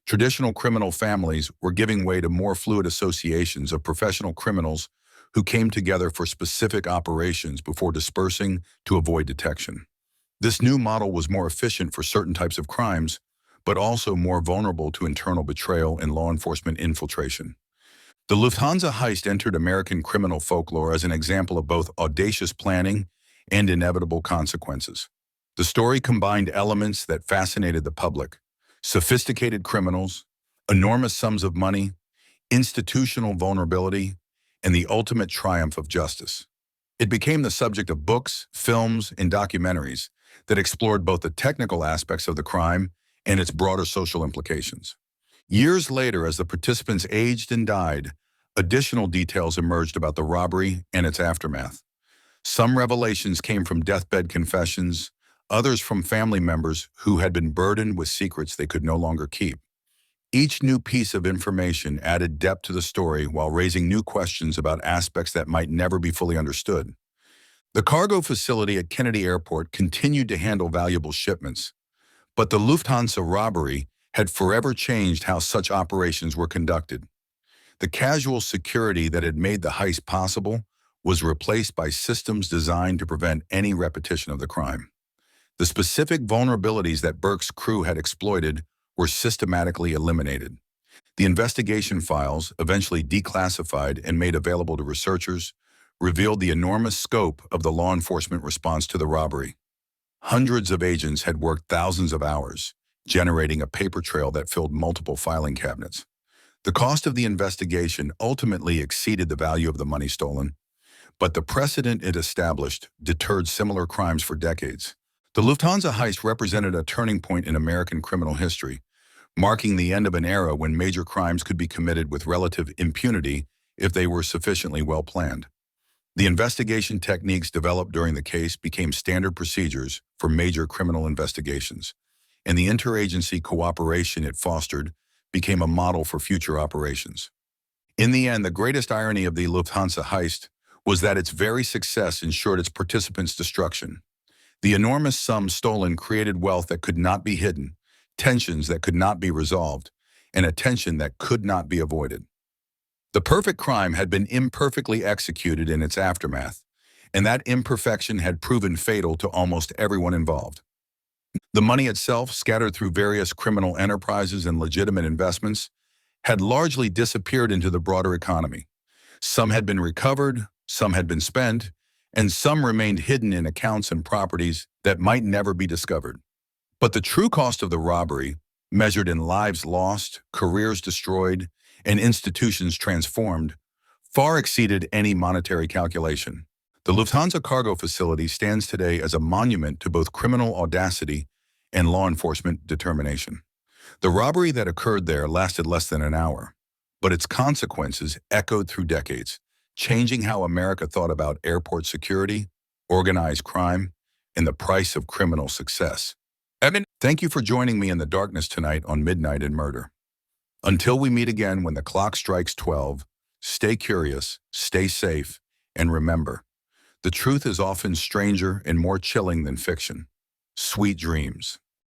Traditional criminal families were giving way to more fluid associations of professional criminals who came together for specific operations before dispersing to avoid detection. This new model was more efficient for certain types of crimes, but also more vulnerable to internal betrayal and law enforcement infiltration. The Lufthansa heist entered American criminal folklore as an example of both audacious planning and inevitable consequences. The story combined elements that fascinated the public: sophisticated criminals, enormous sums of money, institutional vulnerability, and the ultimate triumph of justice. It became the subject of books, films, and documentaries that explored both the technical aspects of the crime and its broader social implications. Years later, as the participants aged and died, additional details emerged about the robbery and its aftermath. Some revelations came from deathbed confessions, others from family members who had been burdened with secrets they could no longer keep. Each new piece of information added depth to the story while raising new questions about aspects that might never be fully understood. The cargo facility at Kennedy Airport continued to handle valuable shipments, but the Lufthansa robbery had forever changed how such operations were conducted. The casual security that had made the heist possible was replaced by systems designed to prevent any repetition of the crime. The specific vulnerabilities that Burke's crew had exploited were systematically eliminated. The investigation files, eventually declassified and made available to researchers, revealed the enormous scope of the law enforcement response to the robbery. Hundreds of agents had worked thousands of hours, generating a paper trail that filled multiple filing cabinets. The cost of the investigation ultimately exceeded the value of the money stolen, but the precedent it established deterred similar crimes for decades. The Lufthansa heist represented a turning point in American criminal history, marking the end of an era when major crimes could be committed with relative impunity if they were sufficiently well planned. The investigation techniques developed during the case became standard procedures for major criminal investigations, and the interagency cooperation it fostered became a model for future operations. In the end, the greatest irony of the Lufthansa heist was that its very success ensured its participants' destruction. The enormous sums stolen created wealth that could not be hidden, tensions that could not be resolved, and a tension that could not be avoided. The perfect crime had been imperfectly executed in its aftermath, and that imperfection had proven fatal to almost everyone involved. The money itself, scattered through various criminal enterprises and legitimate investments, had largely disappeared into the broader economy. Some had been recovered, some had been spent, and some remained hidden in accounts and properties that might never be discovered. But the true cost of the robbery, measured in lives lost, careers destroyed, and institutions transformed, far exceeded any monetary calculation. The Lufthansa cargo facility stands today as a monument to both criminal audacity and law enforcement determination. The robbery that occurred there lasted less than an hour, but its consequences echoed through decades, changing how America thought about airport security, organized crime, and the price of criminal success. Evan, thank you for joining me in the darkness tonight on Midnight and Murder. Until we meet again when the clock strikes 12, stay curious, stay safe, and remember, the truth is often stranger and more chilling than fiction. Sweet dreams.